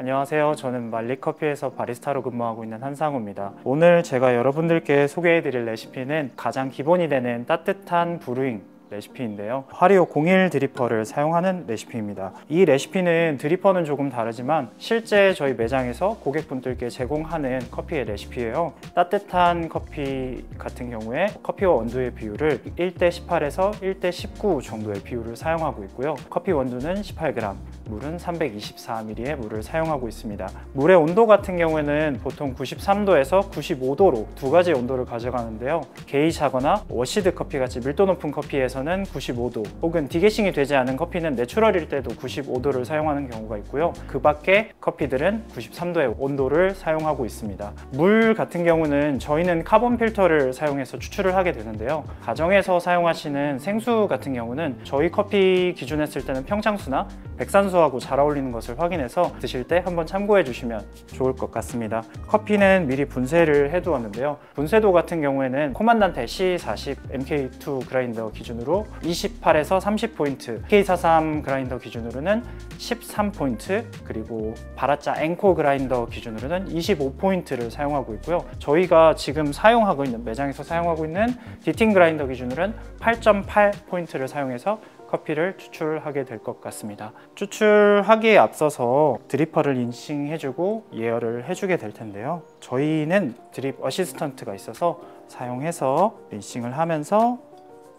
안녕하세요. 저는 말리커피에서 바리스타로 근무하고 있는 한상우입니다. 오늘 제가 여러분들께 소개해드릴 레시피는 가장 기본이 되는 따뜻한 브루잉 레시피인데요. 화리오 01 드리퍼를 사용하는 레시피입니다. 이 레시피는 드리퍼는 조금 다르지만 실제 저희 매장에서 고객분들께 제공하는 커피의 레시피예요. 따뜻한 커피 같은 경우에 커피와 원두의 비율을 1:18에서 1:19 정도의 비율을 사용하고 있고요. 커피 원두는 18g, 물은 324ml의 물을 사용하고 있습니다. 물의 온도 같은 경우에는 보통 93도에서 95도로 두 가지 온도를 가져가는데요. 게이샤거나 워시드 커피 같이 밀도 높은 커피에서는 95도, 혹은 디게싱이 되지 않은 커피는 내추럴일 때도 95도를 사용하는 경우가 있고요. 그 밖에 커피들은 93도의 온도를 사용하고 있습니다. 물 같은 경우는 저희는 카본 필터를 사용해서 추출을 하게 되는데요. 가정에서 사용하시는 생수 같은 경우는 저희 커피 기준 했을 때는 평창수나 백산수하고 잘 어울리는 것을 확인해서 드실 때 한번 참고해 주시면 좋을 것 같습니다. 커피는 미리 분쇄를 해두었는데요. 분쇄도 같은 경우에는 코만단테 C40 MK2 그라인더 기준으로 28에서 30포인트, K43 그라인더 기준으로는 13포인트, 그리고 바라짜 앵코 그라인더 기준으로는 25포인트를 사용하고 있고요. 저희가 지금 사용하고 있는, 매장에서 사용하고 있는 디팅 그라인더 기준으로는 8.8포인트를 사용해서 커피를 추출하게 될 것 같습니다. 추출하기에 앞서서 드리퍼를 인싱해주고 예열을 해주게 될 텐데요. 저희는 드립 어시스턴트가 있어서 사용해서 인싱을 하면서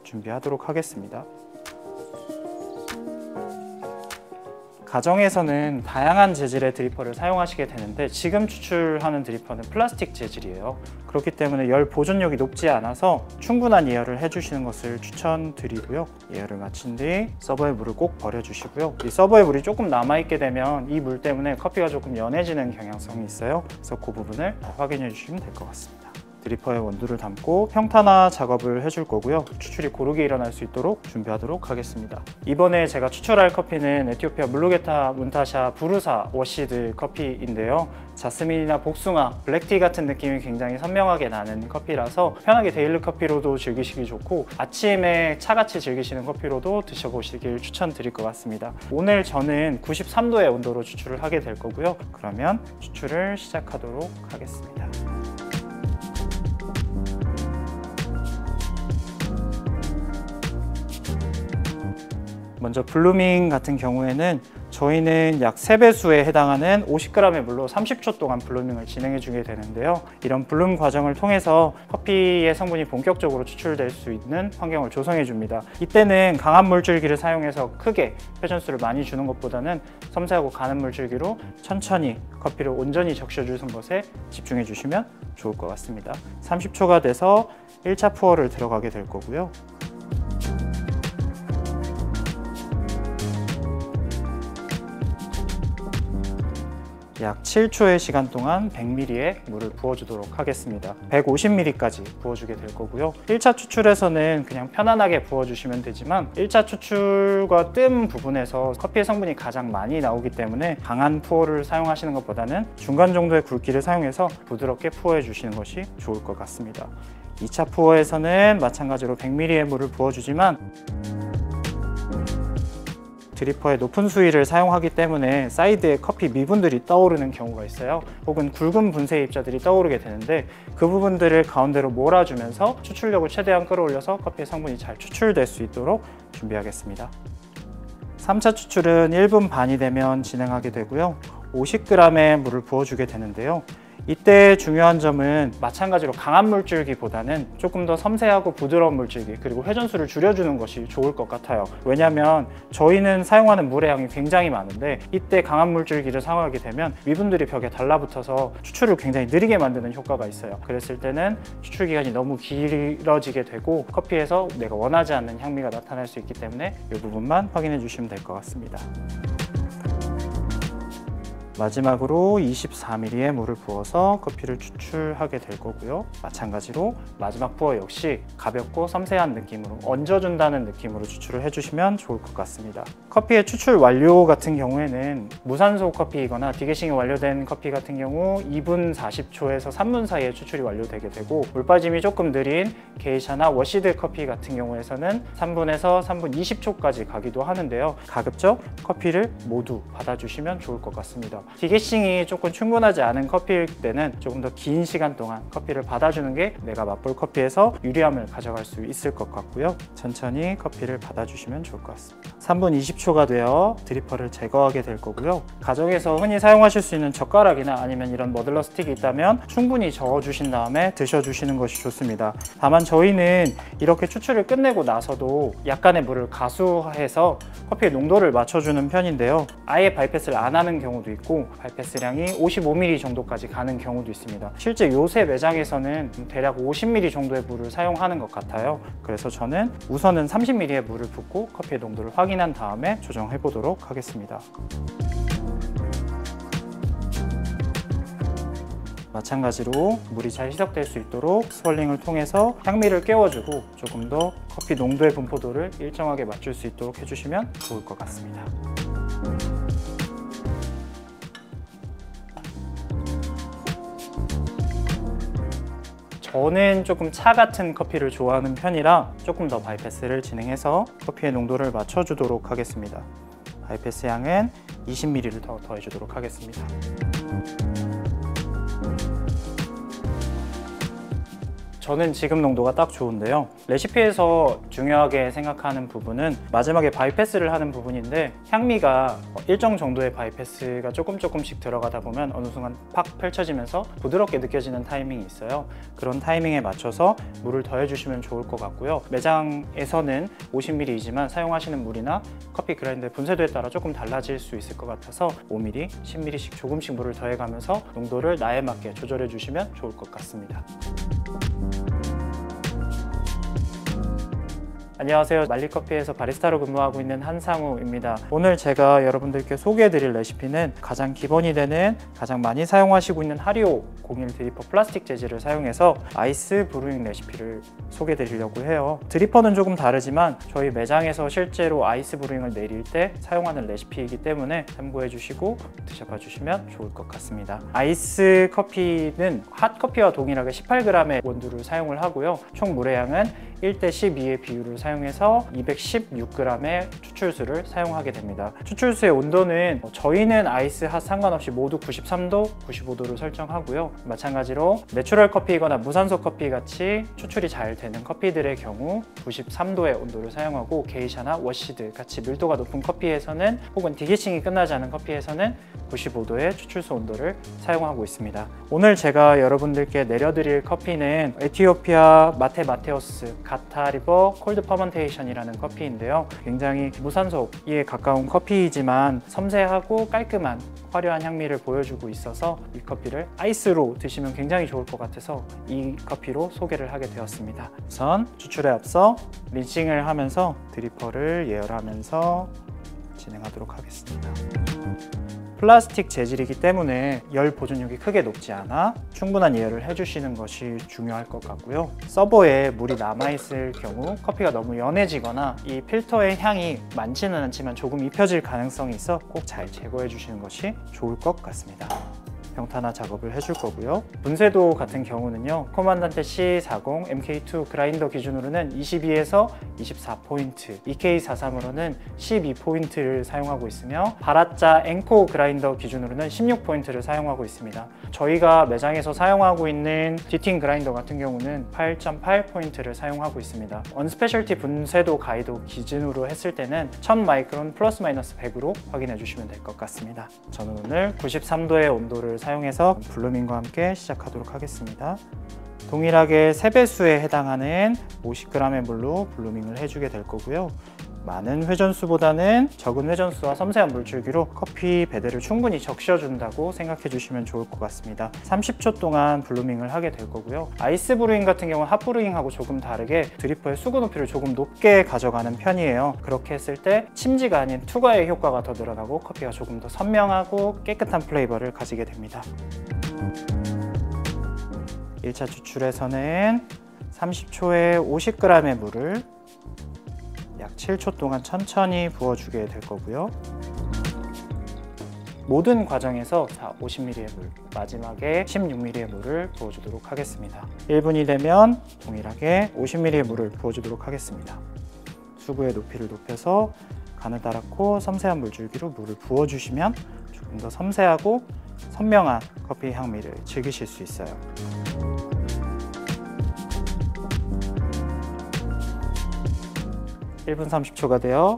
준비하도록 하겠습니다. 가정에서는 다양한 재질의 드리퍼를 사용하시게 되는데 지금 추출하는 드리퍼는 플라스틱 재질이에요. 그렇기 때문에 열 보존력이 높지 않아서 충분한 예열을 해주시는 것을 추천드리고요. 예열을 마친 뒤 서버에 물을 꼭 버려주시고요. 이 서버에 물이 조금 남아있게 되면 이 물 때문에 커피가 조금 연해지는 경향성이 있어요. 그래서 그 부분을 확인해 주시면 될 것 같습니다. 드리퍼에 원두를 담고 평탄화 작업을 해줄 거고요. 추출이 고르게 일어날 수 있도록 준비하도록 하겠습니다. 이번에 제가 추출할 커피는 에티오피아 물루게타 문타샤 부루사 워시드 커피인데요. 자스민이나 복숭아, 블랙티 같은 느낌이 굉장히 선명하게 나는 커피라서 편하게 데일리 커피로도 즐기시기 좋고 아침에 차같이 즐기시는 커피로도 드셔보시길 추천드릴 것 같습니다. 오늘 저는 93도의 온도로 추출을 하게 될 거고요. 그러면 추출을 시작하도록 하겠습니다. 먼저 블루밍 같은 경우에는 저희는 약 3배수에 해당하는 50g의 물로 30초 동안 블루밍을 진행해 주게 되는데요. 이런 블룸 과정을 통해서 커피의 성분이 본격적으로 추출될 수 있는 환경을 조성해 줍니다. 이때는 강한 물줄기를 사용해서 크게 회전수를 많이 주는 것보다는 섬세하고 가는 물줄기로 천천히 커피를 온전히 적셔주는 것에 집중해 주시면 좋을 것 같습니다. 30초가 돼서 1차 푸어를 들어가게 될 거고요. 약 7초의 시간 동안 100ml의 물을 부어주도록 하겠습니다. 150ml까지 부어주게 될 거고요. 1차 추출에서는 그냥 편안하게 부어주시면 되지만 1차 추출과 뜸 부분에서 커피의 성분이 가장 많이 나오기 때문에 강한 푸어를 사용하시는 것보다는 중간 정도의 굵기를 사용해서 부드럽게 푸어해 주시는 것이 좋을 것 같습니다. 2차 푸어에서는 마찬가지로 100ml의 물을 부어주지만 드리퍼의 높은 수위를 사용하기 때문에 사이드에 커피 미분들이 떠오르는 경우가 있어요. 혹은 굵은 분쇄 입자들이 떠오르게 되는데 그 부분들을 가운데로 몰아주면서 추출력을 최대한 끌어올려서 커피의 성분이 잘 추출될 수 있도록 준비하겠습니다. 3차 추출은 1분 반이 되면 진행하게 되고요. 50g의 물을 부어주게 되는데요. 이때 중요한 점은 마찬가지로 강한 물줄기보다는 조금 더 섬세하고 부드러운 물줄기, 그리고 회전수를 줄여주는 것이 좋을 것 같아요. 왜냐하면 저희는 사용하는 물의 양이 굉장히 많은데 이때 강한 물줄기를 사용하게 되면 미분들이 벽에 달라붙어서 추출을 굉장히 느리게 만드는 효과가 있어요. 그랬을 때는 추출 기간이 너무 길어지게 되고 커피에서 내가 원하지 않는 향미가 나타날 수 있기 때문에 이 부분만 확인해 주시면 될 것 같습니다. 마지막으로 24ml의 물을 부어서 커피를 추출하게 될 거고요. 마찬가지로 마지막 푸어 역시 가볍고 섬세한 느낌으로 얹어준다는 느낌으로 추출을 해주시면 좋을 것 같습니다. 커피의 추출 완료 같은 경우에는 무산소 커피이거나 디게싱이 완료된 커피 같은 경우 2분 40초에서 3분 사이에 추출이 완료되게 되고, 물 빠짐이 조금 느린 게이샤나 워시드 커피 같은 경우에서는 3분에서 3분 20초까지 가기도 하는데요. 가급적 커피를 모두 받아주시면 좋을 것 같습니다. 거예요. 디게싱이 조금 충분하지 않은 커피일 때는 조금 더 긴 시간 동안 커피를 받아주는 게 내가 맛볼 커피에서 유리함을 가져갈 수 있을 것 같고요. 천천히 커피를 받아주시면 좋을 것 같습니다. 3분 20초가 되어 드리퍼를 제거하게 될 거고요. 가정에서 흔히 사용하실 수 있는 젓가락이나 아니면 이런 머들러 스틱이 있다면 충분히 저어주신 다음에 드셔주시는 것이 좋습니다. 다만 저희는 이렇게 추출을 끝내고 나서도 약간의 물을 가수해서 커피의 농도를 맞춰주는 편인데요. 아예 바이패스를 안 하는 경우도 있고 바이패스량이 55ml 정도까지 가는 경우도 있습니다. 실제 요새 매장에서는 대략 50ml 정도의 물을 사용하는 것 같아요. 그래서 저는 우선은 30ml의 물을 붓고 커피의 농도를 확인한 다음에 조정해 보도록 하겠습니다. 마찬가지로 물이 잘 희석될 수 있도록 스월링을 통해서 향미를 깨워주고 조금 더 커피 농도의 분포도를 일정하게 맞출 수 있도록 해주시면 좋을 것 같습니다. 저는 조금 차 같은 커피를 좋아하는 편이라 조금 더 바이패스를 진행해서 커피의 농도를 맞춰주도록 하겠습니다. 바이패스 양은 20ml를 더 더해주도록 하겠습니다. 저는 지금 농도가 딱 좋은데요. 레시피에서 중요하게 생각하는 부분은 마지막에 바이패스를 하는 부분인데 향미가 일정 정도의 바이패스가 조금씩 들어가다 보면 어느 순간 팍 펼쳐지면서 부드럽게 느껴지는 타이밍이 있어요. 그런 타이밍에 맞춰서 물을 더해주시면 좋을 것 같고요. 매장에서는 50ml이지만 사용하시는 물이나 커피 그라인더의 분쇄도에 따라 조금 달라질 수 있을 것 같아서 5ml, 10ml씩 조금씩 물을 더해가면서 농도를 나에 맞게 조절해 주시면 좋을 것 같습니다. 안녕하세요. 말리커피에서 바리스타로 근무하고 있는 한상우입니다. 오늘 제가 여러분들께 소개해드릴 레시피는 가장 기본이 되는 가장 많이 사용하시고 있는 하리오 01 드리퍼 플라스틱 재질을 사용해서 아이스 브루잉 레시피를 소개해드리려고 해요. 드리퍼는 조금 다르지만 저희 매장에서 실제로 아이스 브루잉을 내릴 때 사용하는 레시피이기 때문에 참고해 주시고 드셔봐 주시면 좋을 것 같습니다. 아이스 커피는 핫커피와 동일하게 18g의 원두를 사용을 하고요. 총 물의 양은 1:12의 비율을 사용해서 216g의 추출수를 사용하게 됩니다. 추출수의 온도는 저희는 아이스 핫 상관없이 모두 93도, 95도로 설정하고요. 마찬가지로 내추럴 커피이거나 무산소 커피 같이 추출이 잘 되는 커피들의 경우 93도의 온도를 사용하고 게이샤나 워시드 같이 밀도가 높은 커피에서는 혹은 디게싱이 끝나지 않은 커피에서는 95도의 추출수 온도를 사용하고 있습니다. 오늘 제가 여러분들께 내려드릴 커피는 에티오피아 마테마테오스 가타리버 콜드 퍼먼테이션이라는 커피인데요. 굉장히 무산소에 가까운 커피이지만 섬세하고 깔끔한 화려한 향미를 보여주고 있어서 이 커피를 아이스로 드시면 굉장히 좋을 것 같아서 이 커피로 소개를 하게 되었습니다. 우선 추출에 앞서 린싱을 하면서 드리퍼를 예열하면서 진행하도록 하겠습니다. 플라스틱 재질이기 때문에 열 보존력이 크게 높지 않아 충분한 예열을 해주시는 것이 중요할 것 같고요. 서버에 물이 남아있을 경우 커피가 너무 연해지거나 이 필터의 향이 많지는 않지만 조금 입혀질 가능성이 있어 꼭 잘 제거해 주시는 것이 좋을 것 같습니다. 평탄화 작업을 해줄 거고요. 분쇄도 같은 경우는요, 코만단테 C40 MK2 그라인더 기준으로는 22에서 24포인트, EK43으로는 12포인트를 사용하고 있으며 바라짜 앵코 그라인더 기준으로는 16포인트를 사용하고 있습니다. 저희가 매장에서 사용하고 있는 디팅 그라인더 같은 경우는 8.8포인트를 사용하고 있습니다. 언스페셜티 분쇄도 가이드 기준으로 했을 때는 1000마이크론 플러스 마이너스 100으로 확인해 주시면 될 것 같습니다. 저는 오늘 93도의 온도를 사용해서 블루밍과 함께 시작하도록 하겠습니다. 동일하게 3배수에 해당하는 50g의 물로 블루밍을 해주게 될 거고요. 많은 회전수보다는 적은 회전수와 섬세한 물줄기로 커피 배대를 충분히 적셔준다고 생각해 주시면 좋을 것 같습니다. 30초 동안 블루밍을 하게 될 거고요. 아이스 브루잉 같은 경우는 핫 브루잉하고 조금 다르게 드리퍼의 수구 높이를 조금 높게 가져가는 편이에요. 그렇게 했을 때 침지가 아닌 투과의 효과가 더 늘어나고 커피가 조금 더 선명하고 깨끗한 플레이버를 가지게 됩니다. 1차 추출에서는 30초에 50g의 물을 약 7초 동안 천천히 부어주게 될 거고요. 모든 과정에서 50ml의 물, 마지막에 16ml의 물을 부어주도록 하겠습니다. 1분이 되면 동일하게 50ml의 물을 부어주도록 하겠습니다. 수구의 높이를 높여서 가느다랗고 섬세한 물줄기로 물을 부어주시면 조금 더 섬세하고 선명한 커피 향미를 즐기실 수 있어요. (1분 30초가) 되어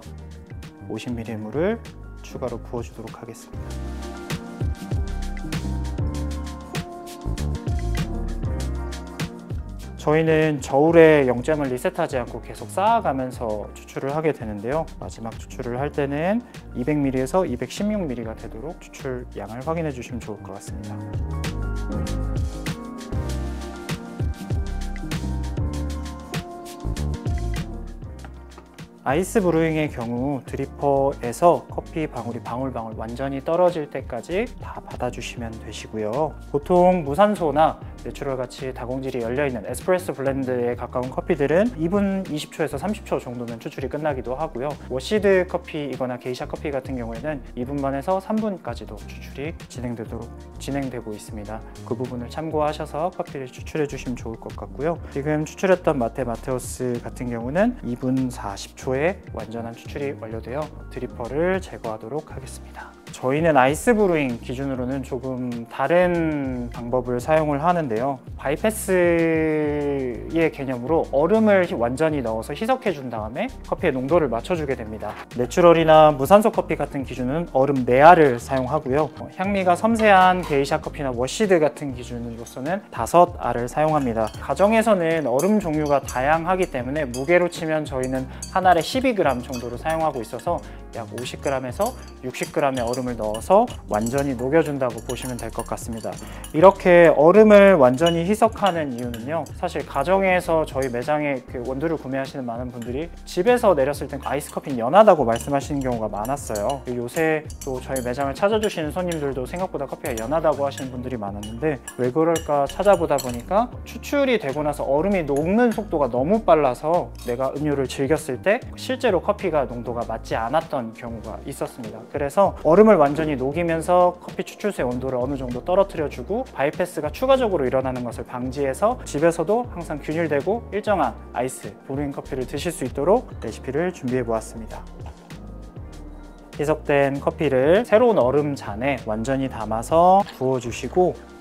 50ml 물을 추가로 부어주도록 하겠습니다. 저희는 저울에 0점을 리셋하지 않고 계속 쌓아가면서 추출을 하게 되는데요. 마지막 추출을 할 때는 200ml에서 216ml가 되도록 추출 양을 확인해 주시면 좋을 것 같습니다. 아이스 브루잉의 경우 드리퍼에서 커피 방울이 방울방울 완전히 떨어질 때까지 다 받아주시면 되시고요. 보통 무산소나 내추럴 같이 다공질이 열려있는 에스프레소 블렌드에 가까운 커피들은 2분 20초에서 30초 정도면 추출이 끝나기도 하고요. 워시드 커피이거나 게이샤 커피 같은 경우에는 2분 반에서 3분까지도 추출이 진행되고 있습니다. 그 부분을 참고하셔서 커피를 추출해 주시면 좋을 것 같고요. 지금 추출했던 마테 마테오스 같은 경우는 2분 40초에 완전한 추출이 완료되어 드리퍼를 제거하도록 하겠습니다. 저희는 아이스 브루잉 기준으로는 조금 다른 방법을 사용을 하는데요. 바이패스의 개념으로 얼음을 완전히 넣어서 희석해 준 다음에 커피의 농도를 맞춰주게 됩니다. 내추럴이나 무산소 커피 같은 기준은 얼음 내알을 사용하고요. 향미가 섬세한 게이샤 커피나 워시드 같은 기준으로서는 5알을 사용합니다. 가정에서는 얼음 종류가 다양하기 때문에 무게로 치면 저희는 한 알에 12g 정도로 사용하고 있어서 약 50g에서 60g의 얼음을 넣어서 완전히 녹여준다고 보시면 될 것 같습니다. 이렇게 얼음을 완전히 희석하는 이유는요, 사실 가정에서 저희 매장에 원두를 구매하시는 많은 분들이 집에서 내렸을 땐 아이스 커피는 연하다고 말씀하시는 경우가 많았어요. 요새 또 저희 매장을 찾아주시는 손님들도 생각보다 커피가 연하다고 하시는 분들이 많았는데 왜 그럴까 찾아보다 보니까 추출이 되고 나서 얼음이 녹는 속도가 너무 빨라서 내가 음료를 즐겼을 때 실제로 커피가 농도가 맞지 않았던 경우가 있었습니다. 그래서 얼음을 완전히 녹이면서 커피 추출수의 온도를 어느 정도 떨어뜨려주고 바이패스가 추가적으로 일어나는 것을 방지해서 집에서도 항상 균일되고 일정한 아이스 브루잉 커피를 드실 수 있도록 레시피를 준비해 보았습니다. 희석된 커피를 새로운 얼음 잔에 완전히 담아서 부어주시고,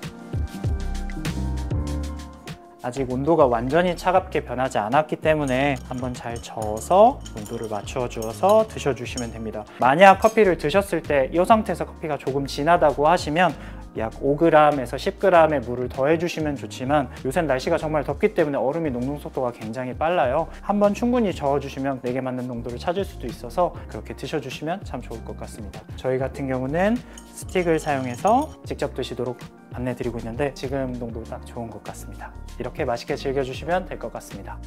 아직 온도가 완전히 차갑게 변하지 않았기 때문에 한번 잘 저어서 온도를 맞춰 주어서 드셔주시면 됩니다. 만약 커피를 드셨을 때 이 상태에서 커피가 조금 진하다고 하시면 약 5g에서 10g의 물을 더해 주시면 좋지만 요새는 날씨가 정말 덥기 때문에 얼음이 녹는 속도가 굉장히 빨라요. 한번 충분히 저어주시면 내게 맞는 농도를 찾을 수도 있어서 그렇게 드셔주시면 참 좋을 것 같습니다. 저희 같은 경우는 스틱을 사용해서 직접 드시도록 안내드리고 있는데 지금 농도 딱 좋은 것 같습니다. 이렇게 맛있게 즐겨주시면 될 것 같습니다.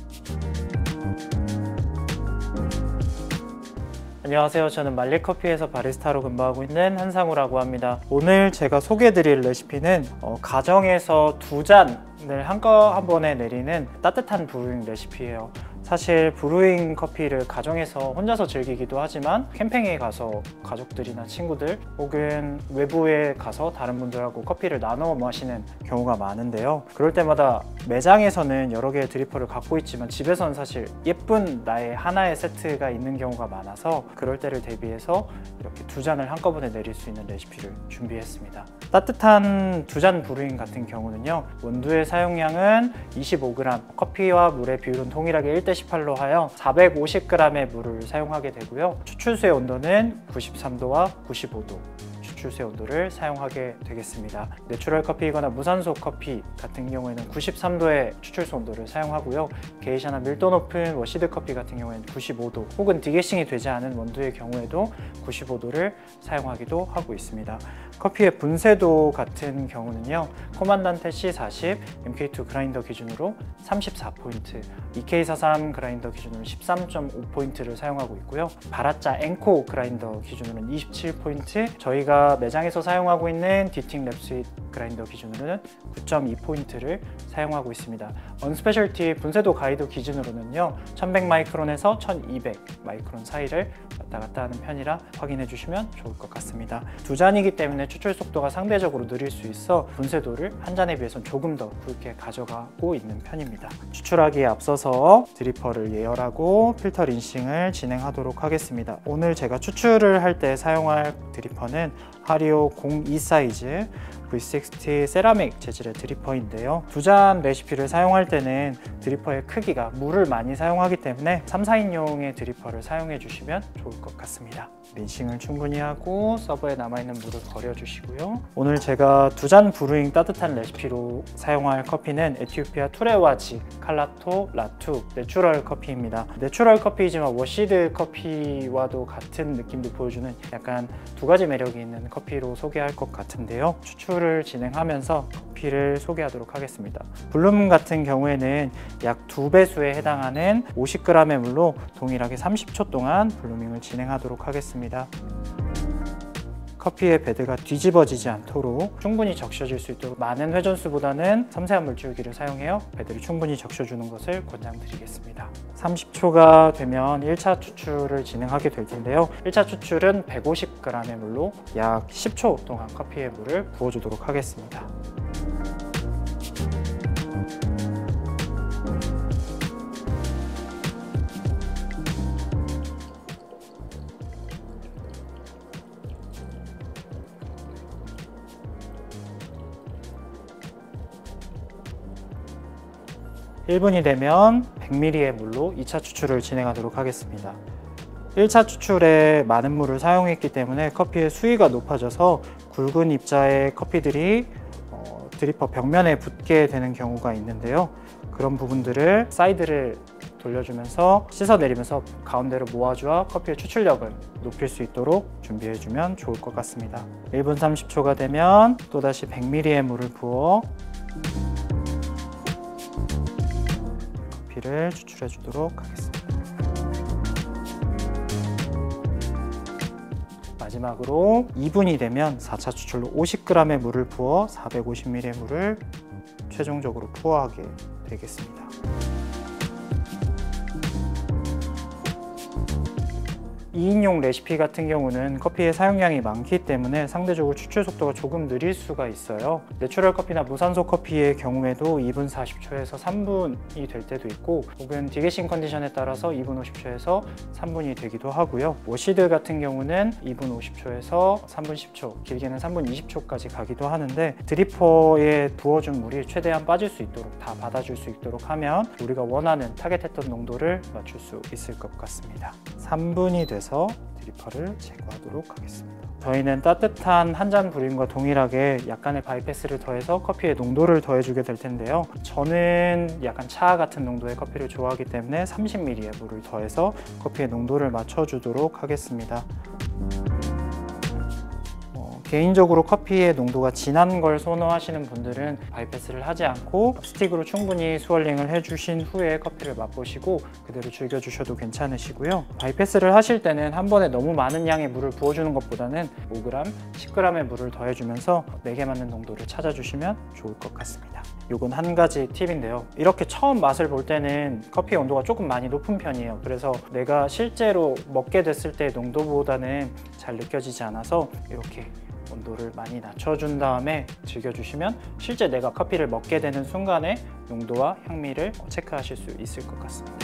안녕하세요. 저는 말리커피에서 바리스타로 근무하고 있는 한상우라고 합니다. 오늘 제가 소개해드릴 레시피는 가정에서 2잔을 한꺼번에 내리는 따뜻한 브루잉 레시피예요. 사실 브루잉 커피를 가정에서 혼자서 즐기기도 하지만 캠핑에 가서 가족들이나 친구들 혹은 외부에 가서 다른 분들하고 커피를 나눠 마시는 경우가 많은데요. 그럴 때마다 매장에서는 여러 개의 드리퍼를 갖고 있지만 집에서는 사실 예쁜 나의 하나의 세트가 있는 경우가 많아서 그럴 때를 대비해서 이렇게 2잔을 한꺼번에 내릴 수 있는 레시피를 준비했습니다. 따뜻한 2잔 브루잉 같은 경우는요, 원두의 사용량은 25g, 커피와 물의 비율은 동일하게 1:18로 하여 450g의 물을 사용하게 되고요. 추출수의 온도는 93도와 95도 추출수의 온도를 사용하게 되겠습니다. 내추럴 커피이거나 무산소 커피 같은 경우에는 93도의 추출수 온도를 사용하고요. 게이샤나 밀도 높은 워시드 커피 같은 경우에는 95도 혹은 디게싱이 되지 않은 원두의 경우에도 95도를 사용하기도 하고 있습니다. 커피의 분쇄도 같은 경우는요, 코만단테 C40, MK2 그라인더 기준으로 34포인트, EK43 그라인더 기준으로 13.5포인트를 사용하고 있고요. 바라짜 앵코 그라인더 기준으로는 27포인트, 저희가 매장에서 사용하고 있는 디팅 랩스윗 그라인더 기준으로는 9.2포인트를 사용하고 있습니다. 언스페셜티 분쇄도 가이드 기준으로는요 1100 마이크론에서 1200 마이크론 사이를 왔다 갔다 하는 편이라 확인해 주시면 좋을 것 같습니다. 두 잔이기 때문에 추출 속도가 상대적으로 느릴 수 있어 분쇄도를 한 잔에 비해서는 조금 더 굵게 가져가고 있는 편입니다. 추출하기에 앞서서 드리퍼를 예열하고 필터 린싱을 진행하도록 하겠습니다. 오늘 제가 추출을 할 때 사용할 드리퍼는 하리오 02 사이즈 V60 세라믹 재질의 드리퍼인데요. 두 잔 레시피를 사용할 때는 드리퍼의 크기가 물을 많이 사용하기 때문에 3, 4인용의 드리퍼를 사용해 주시면 좋을 것 같습니다. 린싱을 충분히 하고 서버에 남아있는 물을 버려주시고요. 오늘 제가 두 잔 브루잉 따뜻한 레시피로 사용할 커피는 에티오피아 투레와지 칼라토 라투 내추럴 커피입니다. 내추럴 커피이지만 워시드 커피와도 같은 느낌도 보여주는 약간 두 가지 매력이 있는 커피로 소개할 것 같은데요. 추출을 진행하면서 커피를 소개하도록 하겠습니다. 블룸 같은 경우에는 약 2배수에 해당하는 50g의 물로 동일하게 30초 동안 블루밍을 진행하도록 하겠습니다. 커피의 베드가 뒤집어지지 않도록 충분히 적셔질 수 있도록 많은 회전수보다는 섬세한 물줄기를 사용해서 베드를 충분히 적셔주는 것을 권장드리겠습니다. 30초가 되면 1차 추출을 진행하게 될 텐데요. 1차 추출은 150g의 물로 약 10초 동안 커피의 물을 부어주도록 하겠습니다. (1분이) 되면 100ml의 물로 2차 추출을 진행하도록 하겠습니다. 1차 추출에 많은 물을 사용했기 때문에 커피의 수위가 높아져서 굵은 입자의 커피들이 드리퍼 벽면에 붙게 되는 경우가 있는데요. 그런 부분들을 사이드를 돌려주면서 씻어내리면서 가운데로 모아주어 커피의 추출력을 높일 수 있도록 준비해주면 좋을 것 같습니다. 1분 30초가 되면 또다시 100ml의 물을 부어 커피를 추출해 주도록 하겠습니다. 마지막으로 2분이 되면 4차 추출로 50g의 물을 부어 450ml의 물을 최종적으로 투하하게 되겠습니다. 2인용 레시피 같은 경우는 커피의 사용량이 많기 때문에 상대적으로 추출 속도가 조금 느릴 수가 있어요. 내추럴 커피나 무산소 커피의 경우에도 2분 40초에서 3분이 될 때도 있고 혹은 디게싱 컨디션에 따라서 2분 50초에서 3분이 되기도 하고요. 워시드 같은 경우는 2분 50초에서 3분 10초, 길게는 3분 20초까지 가기도 하는데 드리퍼에 부어준 물이 최대한 빠질 수 있도록 다 받아줄 수 있도록 하면 우리가 원하는 타겟했던 농도를 맞출 수 있을 것 같습니다. 3분이 돼서 드리퍼를 제거하도록 하겠습니다. 저희는 따뜻한 한 잔 브루잉과 동일하게 약간의 바이패스를 더해서 커피의 농도를 더해주게 될 텐데요. 저는 약간 차 같은 농도의 커피를 좋아하기 때문에 30ml의 물을 더해서 커피의 농도를 맞춰주도록 하겠습니다. 개인적으로 커피의 농도가 진한 걸 선호하시는 분들은 바이패스를 하지 않고 스틱으로 충분히 스월링을 해주신 후에 커피를 맛보시고 그대로 즐겨주셔도 괜찮으시고요. 바이패스를 하실 때는 한 번에 너무 많은 양의 물을 부어주는 것보다는 5g, 10g의 물을 더해주면서 내게 맞는 농도를 찾아주시면 좋을 것 같습니다. 요건 한 가지 팁인데요. 이렇게 처음 맛을 볼 때는 커피의 온도가 조금 많이 높은 편이에요. 그래서 내가 실제로 먹게 됐을 때 농도보다는 잘 느껴지지 않아서 이렇게 온도를 많이 낮춰준 다음에 즐겨주시면 실제 내가 커피를 먹게 되는 순간에 농도와 향미를 체크하실 수 있을 것 같습니다.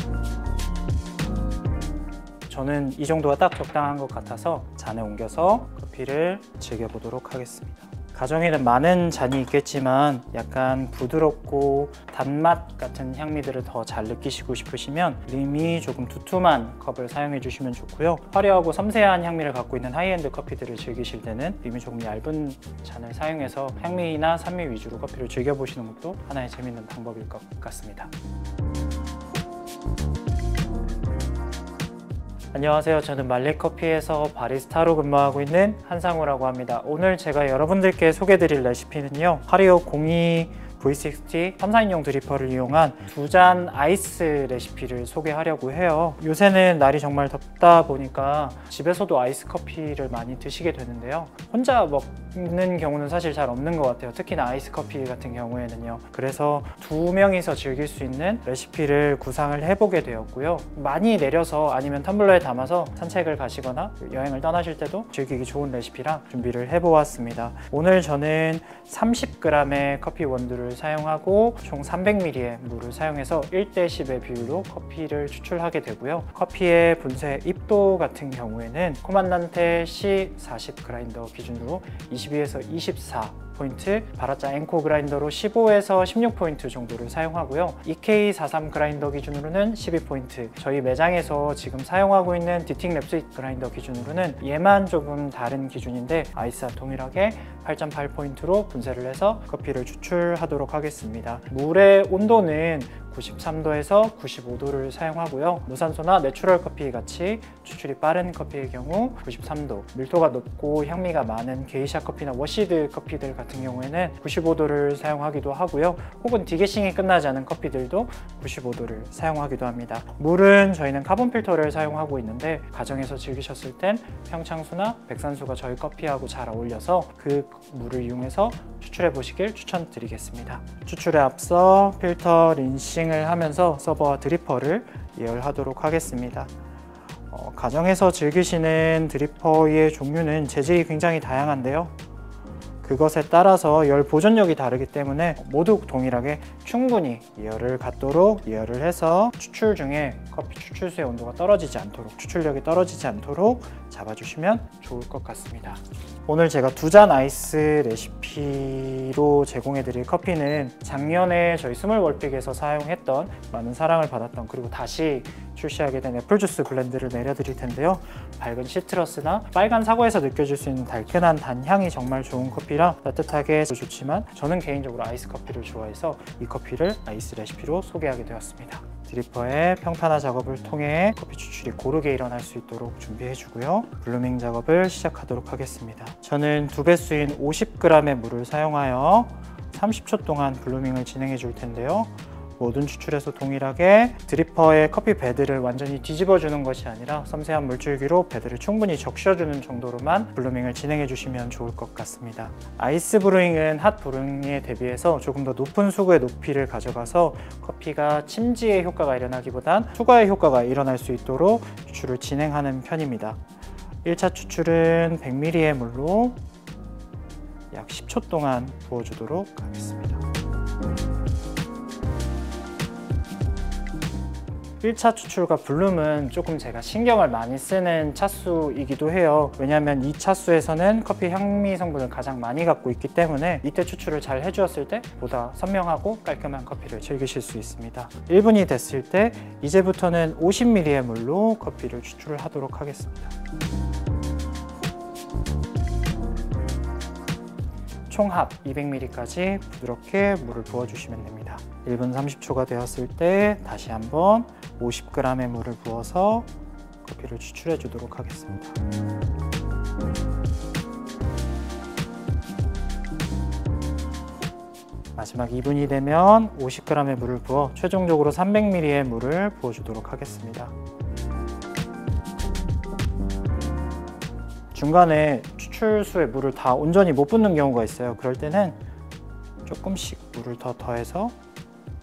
저는 이 정도가 딱 적당한 것 같아서 잔에 옮겨서 커피를 즐겨보도록 하겠습니다. 가정에는 많은 잔이 있겠지만 약간 부드럽고 단맛 같은 향미들을 더 잘 느끼시고 싶으시면 림이 조금 두툼한 컵을 사용해 주시면 좋고요. 화려하고 섬세한 향미를 갖고 있는 하이엔드 커피들을 즐기실 때는 림이 조금 얇은 잔을 사용해서 향미나 산미 위주로 커피를 즐겨보시는 것도 하나의 재밌는 방법일 것 같습니다. 안녕하세요. 저는 말리커피에서 바리스타로 근무하고 있는 한상우라고 합니다. 오늘 제가 여러분들께 소개해드릴 레시피는요, 하리오 02 V60 3, 4인용 드리퍼를 이용한 2잔 아이스 레시피를 소개하려고 해요. 요새는 날이 정말 덥다 보니까 집에서도 아이스 커피를 많이 드시게 되는데요. 혼자 먹는 경우는 사실 잘 없는 것 같아요. 특히나 아이스 커피 같은 경우에는요. 그래서 2명이서 즐길 수 있는 레시피를 구상을 해보게 되었고요. 많이 내려서 아니면 텀블러에 담아서 산책을 가시거나 여행을 떠나실 때도 즐기기 좋은 레시피라 준비를 해보았습니다. 오늘 저는 30g의 커피 원두를 사용하고 총 300ml의 물을 사용해서 1:10의 비율로 커피를 추출하게 되고요. 커피의 분쇄 입도 같은 경우에는 코만단테 C40 그라인더 기준으로 22에서 24포인트, 바라짜 앵코 그라인더로 15에서 16포인트 정도를 사용하고요. EK43 그라인더 기준으로는 12포인트, 저희 매장에서 지금 사용하고 있는 디틱 랩스윗 그라인더 기준으로는 얘만 조금 다른 기준인데 아이스와 동일하게 8.8포인트로 분쇄를 해서 커피를 추출하도록 하겠습니다. 물의 온도는 93도에서 95도를 사용하고요. 무산소나 내추럴 커피 같이 추출이 빠른 커피의 경우 93도, 밀도가 높고 향미가 많은 게이샤 커피나 워시드 커피들 같은 경우에는 95도를 사용하기도 하고요. 혹은 디게싱이 끝나지 않은 커피들도 95도를 사용하기도 합니다. 물은 저희는 카본 필터를 사용하고 있는데 가정에서 즐기셨을 땐 평창수나 백산수가 저희 커피하고 잘 어울려서 그 물을 이용해서 추출해 보시길 추천드리겠습니다. 추출에 앞서 필터 린싱을 하면서 서버와 드리퍼를 예열하도록 하겠습니다. 가정에서 즐기시는 드리퍼의 종류는 재질이 굉장히 다양한데요. 그것에 따라서 열 보존력이 다르기 때문에 모두 동일하게 충분히 예열을 갖도록 예열을 해서 추출 중에 커피 추출수의 온도가 떨어지지 않도록, 추출력이 떨어지지 않도록 잡아주시면 좋을 것 같습니다. 오늘 제가 2잔 아이스 레시피로 제공해드릴 커피는 작년에 저희 스몰월픽에서 사용했던, 많은 사랑을 받았던, 그리고 다시 출시하게 된 애플주스 블렌드를 내려드릴 텐데요. 밝은 시트러스나 빨간 사과에서 느껴질 수 있는 달큰한 단향이 정말 좋은 커피라 따뜻하게 좋지만 저는 개인적으로 아이스 커피를 좋아해서 이 커피를 아이스 레시피로 소개하게 되었습니다. 드리퍼의 평탄화 작업을 통해 커피 추출이 고르게 일어날 수 있도록 준비해주고요. 블루밍 작업을 시작하도록 하겠습니다. 저는 2배수인 50g의 물을 사용하여 30초 동안 블루밍을 진행해 줄 텐데요. 모든 추출에서 동일하게 드리퍼의 커피 베드를 완전히 뒤집어 주는 것이 아니라 섬세한 물줄기로 베드를 충분히 적셔주는 정도로만 블루밍을 진행해 주시면 좋을 것 같습니다. 아이스 브루잉은 핫 브루잉에 대비해서 조금 더 높은 수구의 높이를 가져가서 커피가 침지의 효과가 일어나기보단 수과의 효과가 일어날 수 있도록 추출을 진행하는 편입니다. 1차 추출은 100ml의 물로 약 10초 동안 부어주도록 하겠습니다. 1차 추출과 블룸은 조금 제가 신경을 많이 쓰는 차수이기도 해요. 왜냐하면 이 차수에서는 커피 향미 성분을 가장 많이 갖고 있기 때문에 이때 추출을 잘 해주었을 때 보다 선명하고 깔끔한 커피를 즐기실 수 있습니다. 1분이 됐을 때 이제부터는 50ml의 물로 커피를 추출을 하도록 하겠습니다. 총합 200ml까지 부드럽게 물을 부어주시면 됩니다. 1분 30초가 되었을 때 다시 한번 50g의 물을 부어서 커피를 추출해 주도록 하겠습니다. 마지막 2분이 되면 50g의 물을 부어 최종적으로 300ml의 물을 부어주도록 하겠습니다. 중간에 추출수의 물을 다 온전히 못 붓는 경우가 있어요. 그럴 때는 조금씩 물을 더 더해서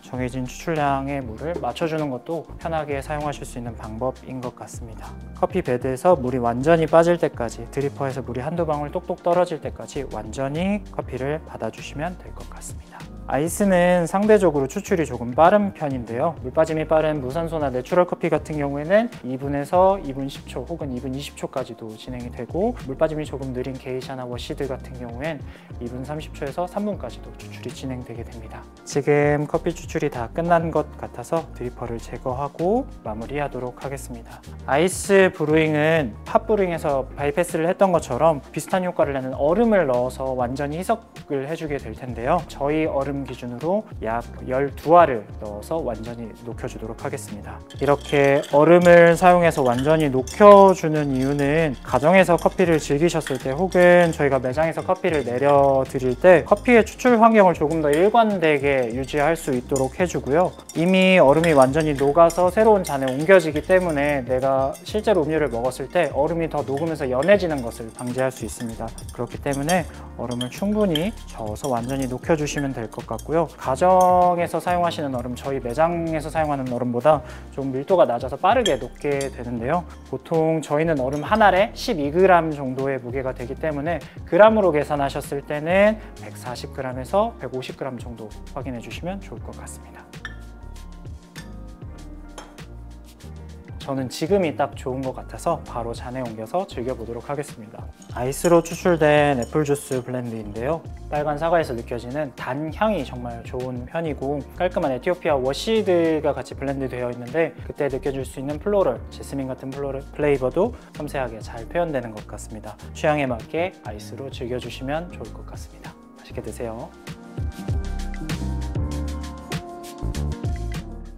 정해진 추출량의 물을 맞춰주는 것도 편하게 사용하실 수 있는 방법인 것 같습니다. 커피 베드에서 물이 완전히 빠질 때까지, 드리퍼에서 물이 한두 방울 똑똑 떨어질 때까지 완전히 커피를 받아주시면 될 것 같습니다. 아이스는 상대적으로 추출이 조금 빠른 편인데요. 물 빠짐이 빠른 무산소나 내추럴 커피 같은 경우에는 2분에서 2분 10초 혹은 2분 20초까지도 진행이 되고, 물 빠짐이 조금 느린 게이샤나 워시드 같은 경우엔 2분 30초에서 3분까지도 추출이 진행되게 됩니다. 지금 커피 추출이 다 끝난 것 같아서 드리퍼를 제거하고 마무리하도록 하겠습니다. 아이스 브루잉은 핫 브루잉에서 바이패스를 했던 것처럼 비슷한 효과를 내는 얼음을 넣어서 완전히 희석을 해주게 될 텐데요. 저희 얼음은 얼음 기준으로 약 12알을 넣어서 완전히 녹여주도록 하겠습니다. 이렇게 얼음을 사용해서 완전히 녹여주는 이유는 가정에서 커피를 즐기셨을 때 혹은 저희가 매장에서 커피를 내려드릴 때 커피의 추출 환경을 조금 더 일관되게 유지할 수 있도록 해주고요. 이미 얼음이 완전히 녹아서 새로운 잔에 옮겨지기 때문에 내가 실제로 음료를 먹었을 때 얼음이 더 녹으면서 연해지는 것을 방지할 수 있습니다. 그렇기 때문에 얼음을 충분히 저어서 완전히 녹여주시면 될 것 같고요. 가정에서 사용하시는 얼음, 저희 매장에서 사용하는 얼음보다 좀 밀도가 낮아서 빠르게 녹게 되는데요. 보통 저희는 얼음 한 알에 12g 정도의 무게가 되기 때문에 g으로 계산하셨을 때는 140g에서 150g 정도 확인해 주시면 좋을 것 같습니다. 저는 지금이 딱 좋은 것 같아서 바로 잔에 옮겨서 즐겨보도록 하겠습니다. 아이스로 추출된 애플주스 블렌드인데요. 빨간 사과에서 느껴지는 단 향이 정말 좋은 편이고 깔끔한 에티오피아 워시드가 같이 블렌드 되어 있는데 그때 느껴질 수 있는 플로럴, 제스민 같은 플로럴 플레이버도 섬세하게 잘 표현되는 것 같습니다. 취향에 맞게 아이스로 즐겨주시면 좋을 것 같습니다. 맛있게 드세요.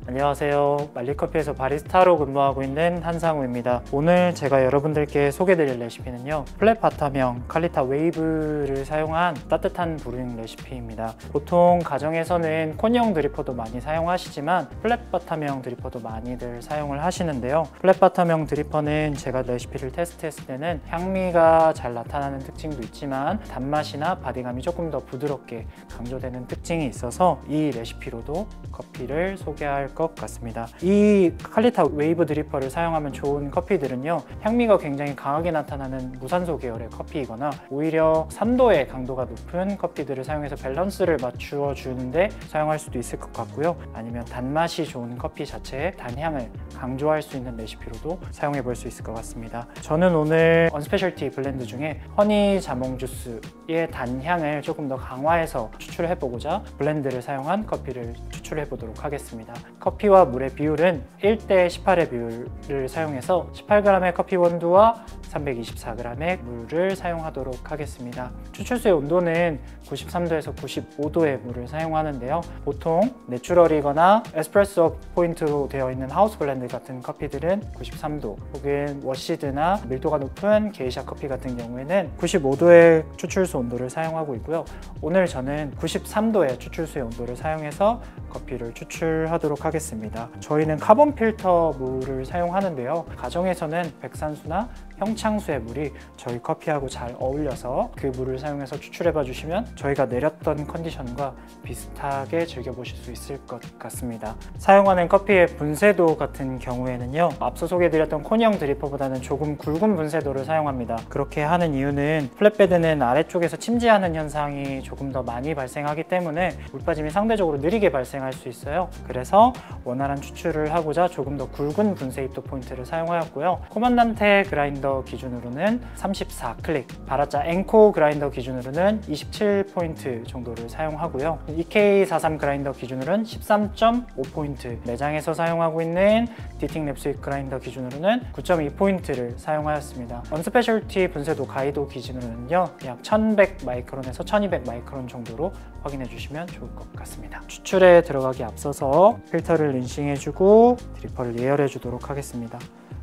안녕하세요. 말리커피에서 바리스타로 근무하고 있는 한상우입니다. 오늘 제가 여러분들께 소개드릴 레시피는요, 플랫 바텀형 칼리타 웨이브를 사용한 따뜻한 브루잉 레시피입니다. 보통 가정에서는 콘형 드리퍼도 많이 사용하시지만 플랫 바텀형 드리퍼도 많이들 사용을 하시는데요. 플랫 바텀형 드리퍼는 제가 레시피를 테스트했을 때는 향미가 잘 나타나는 특징도 있지만 단맛이나 바디감이 조금 더 부드럽게 강조되는 특징이 있어서 이 레시피로도 커피를 소개할 것 같습니다. 이 칼리타 웨이브 드리퍼를 사용하면 좋은 커피들은요, 향미가 굉장히 강하게 나타나는 무산소 계열의 커피이거나 오히려 산도의 강도가 높은 커피들을 사용해서 밸런스를 맞추어 주는데 사용할 수도 있을 것 같고요. 아니면 단맛이 좋은 커피 자체의 단향을 강조할 수 있는 레시피로도 사용해 볼 수 있을 것 같습니다. 저는 오늘 언스페셜티 블렌드 중에 허니 자몽 주스의 단향을 조금 더 강화해서 추출해 보고자 블렌드를 사용한 커피를 추출해 보도록 하겠습니다. 커피와 물의 비율은 1대 18의 비율을 사용해서 18g의 커피 원두와 324g의 물을 사용하도록 하겠습니다. 추출수의 온도는 93도에서 95도의 물을 사용하는데요. 보통 내추럴이거나 에스프레소 포인트로 되어 있는 하우스 블렌드 같은 커피들은 93도 혹은 워시드나 밀도가 높은 게이샤 커피 같은 경우에는 95도의 추출수 온도를 사용하고 있고요. 오늘 저는 93도의 추출수의 온도를 사용해서 커피를 추출하도록 하겠습니다. 저희는 카본 필터 물을 사용하는데요. 가정에서는 백산수나 형창수의 물이 저희 커피하고 잘 어울려서 그 물을 사용해서 추출해 주시면 저희가 내렸던 컨디션과 비슷하게 즐겨보실 수 있을 것 같습니다. 사용하는 커피의 분쇄도 같은 경우에는요, 앞서 소개해드렸던 콘형 드리퍼보다는 조금 굵은 분쇄도를 사용합니다. 그렇게 하는 이유는 플랫베드는 아래쪽에서 침지하는 현상이 조금 더 많이 발생하기 때문에 물빠짐이 상대적으로 느리게 발생할 수 있어요. 그래서 원활한 추출을 하고자 조금 더 굵은 분쇄 입도 포인트를 사용하였고요. 코만단테 그라인더 기준으로는 34클릭, 바라짜 앵코 그라인더 기준으로는 27포인트 정도를 사용하고요. EK43 그라인더 기준으로는 13.5포인트, 매장에서 사용하고 있는 디팅 랩스윅 그라인더 기준으로는 9.2포인트를 사용하였습니다. 언스페셜티 분쇄도 가이도 기준으로는요, 약 1100 마이크론에서 1200 마이크론 정도로 확인해 주시면 좋을 것 같습니다. 추출에 들어가기 앞서서 필터를 린싱해주고 드리퍼를 예열해 주도록 하겠습니다.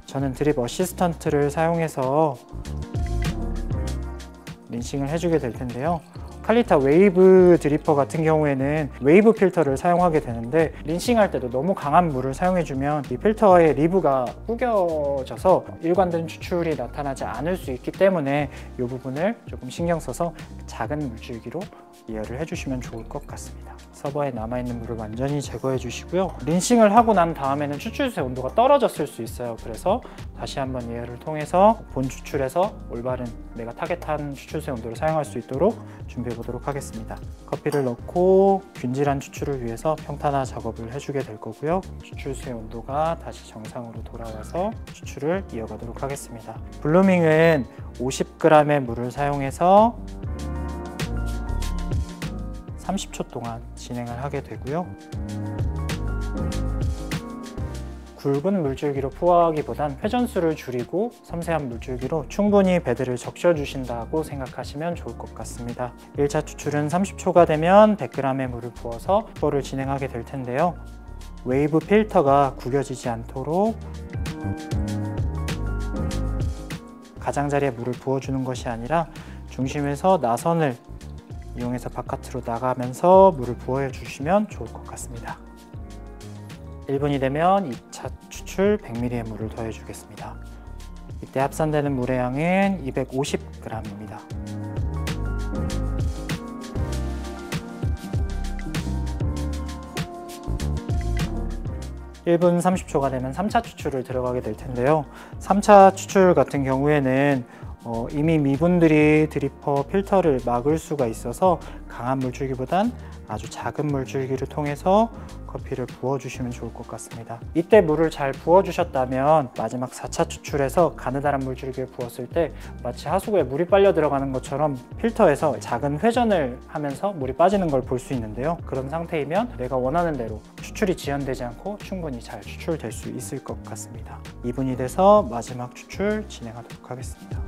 저는 드립 어시스턴트를 사용해서 린싱을 해주게 될 텐데요. 칼리타 웨이브 드리퍼 같은 경우에는 웨이브 필터를 사용하게 되는데 린싱할 때도 너무 강한 물을 사용해주면 이 필터의 리브가 구겨져서 일관된 추출이 나타나지 않을 수 있기 때문에 이 부분을 조금 신경 써서 작은 물줄기로 예열을 해주시면 좋을 것 같습니다. 서버에 남아있는 물을 완전히 제거해 주시고요. 린싱을 하고 난 다음에는 추출수의 온도가 떨어졌을 수 있어요. 그래서 다시 한번 예열을 통해서 본 추출에서 올바른 내가 타겟한 추출수의 온도를 사용할 수 있도록 준비해 보도록 하겠습니다. 커피를 넣고 균질한 추출을 위해서 평탄화 작업을 해주게 될 거고요. 추출수의 온도가 다시 정상으로 돌아와서 추출을 이어가도록 하겠습니다. 블루밍은 50g의 물을 사용해서 30초 동안 진행을 하게 되고요. 굵은 물줄기로 포화하기보단 회전수를 줄이고 섬세한 물줄기로 충분히 베드를 적셔주신다고 생각하시면 좋을 것 같습니다. 1차 추출은 30초가 되면 100g의 물을 부어서 투어를 진행하게 될 텐데요. 웨이브 필터가 구겨지지 않도록 가장자리에 물을 부어주는 것이 아니라 중심에서 나선을 이용해서 바깥으로 나가면서 물을 부어 주시면 좋을 것 같습니다. 1분이 되면 2차 추출 100ml의 물을 더해 주겠습니다. 이때 합산되는 물의 양은 250g입니다. 1분 30초가 되면 3차 추출을 들어가게 될 텐데요. 3차 추출 같은 경우에는 이미 미분들이 드리퍼 필터를 막을 수가 있어서 강한 물줄기보단 아주 작은 물줄기를 통해서 커피를 부어주시면 좋을 것 같습니다. 이때 물을 잘 부어주셨다면 마지막 4차 추출에서 가느다란 물줄기를 부었을 때 마치 하수구에 물이 빨려 들어가는 것처럼 필터에서 작은 회전을 하면서 물이 빠지는 걸 볼 수 있는데요. 그런 상태이면 내가 원하는 대로 추출이 지연되지 않고 충분히 잘 추출될 수 있을 것 같습니다. 2분이 돼서 마지막 추출 진행하도록 하겠습니다.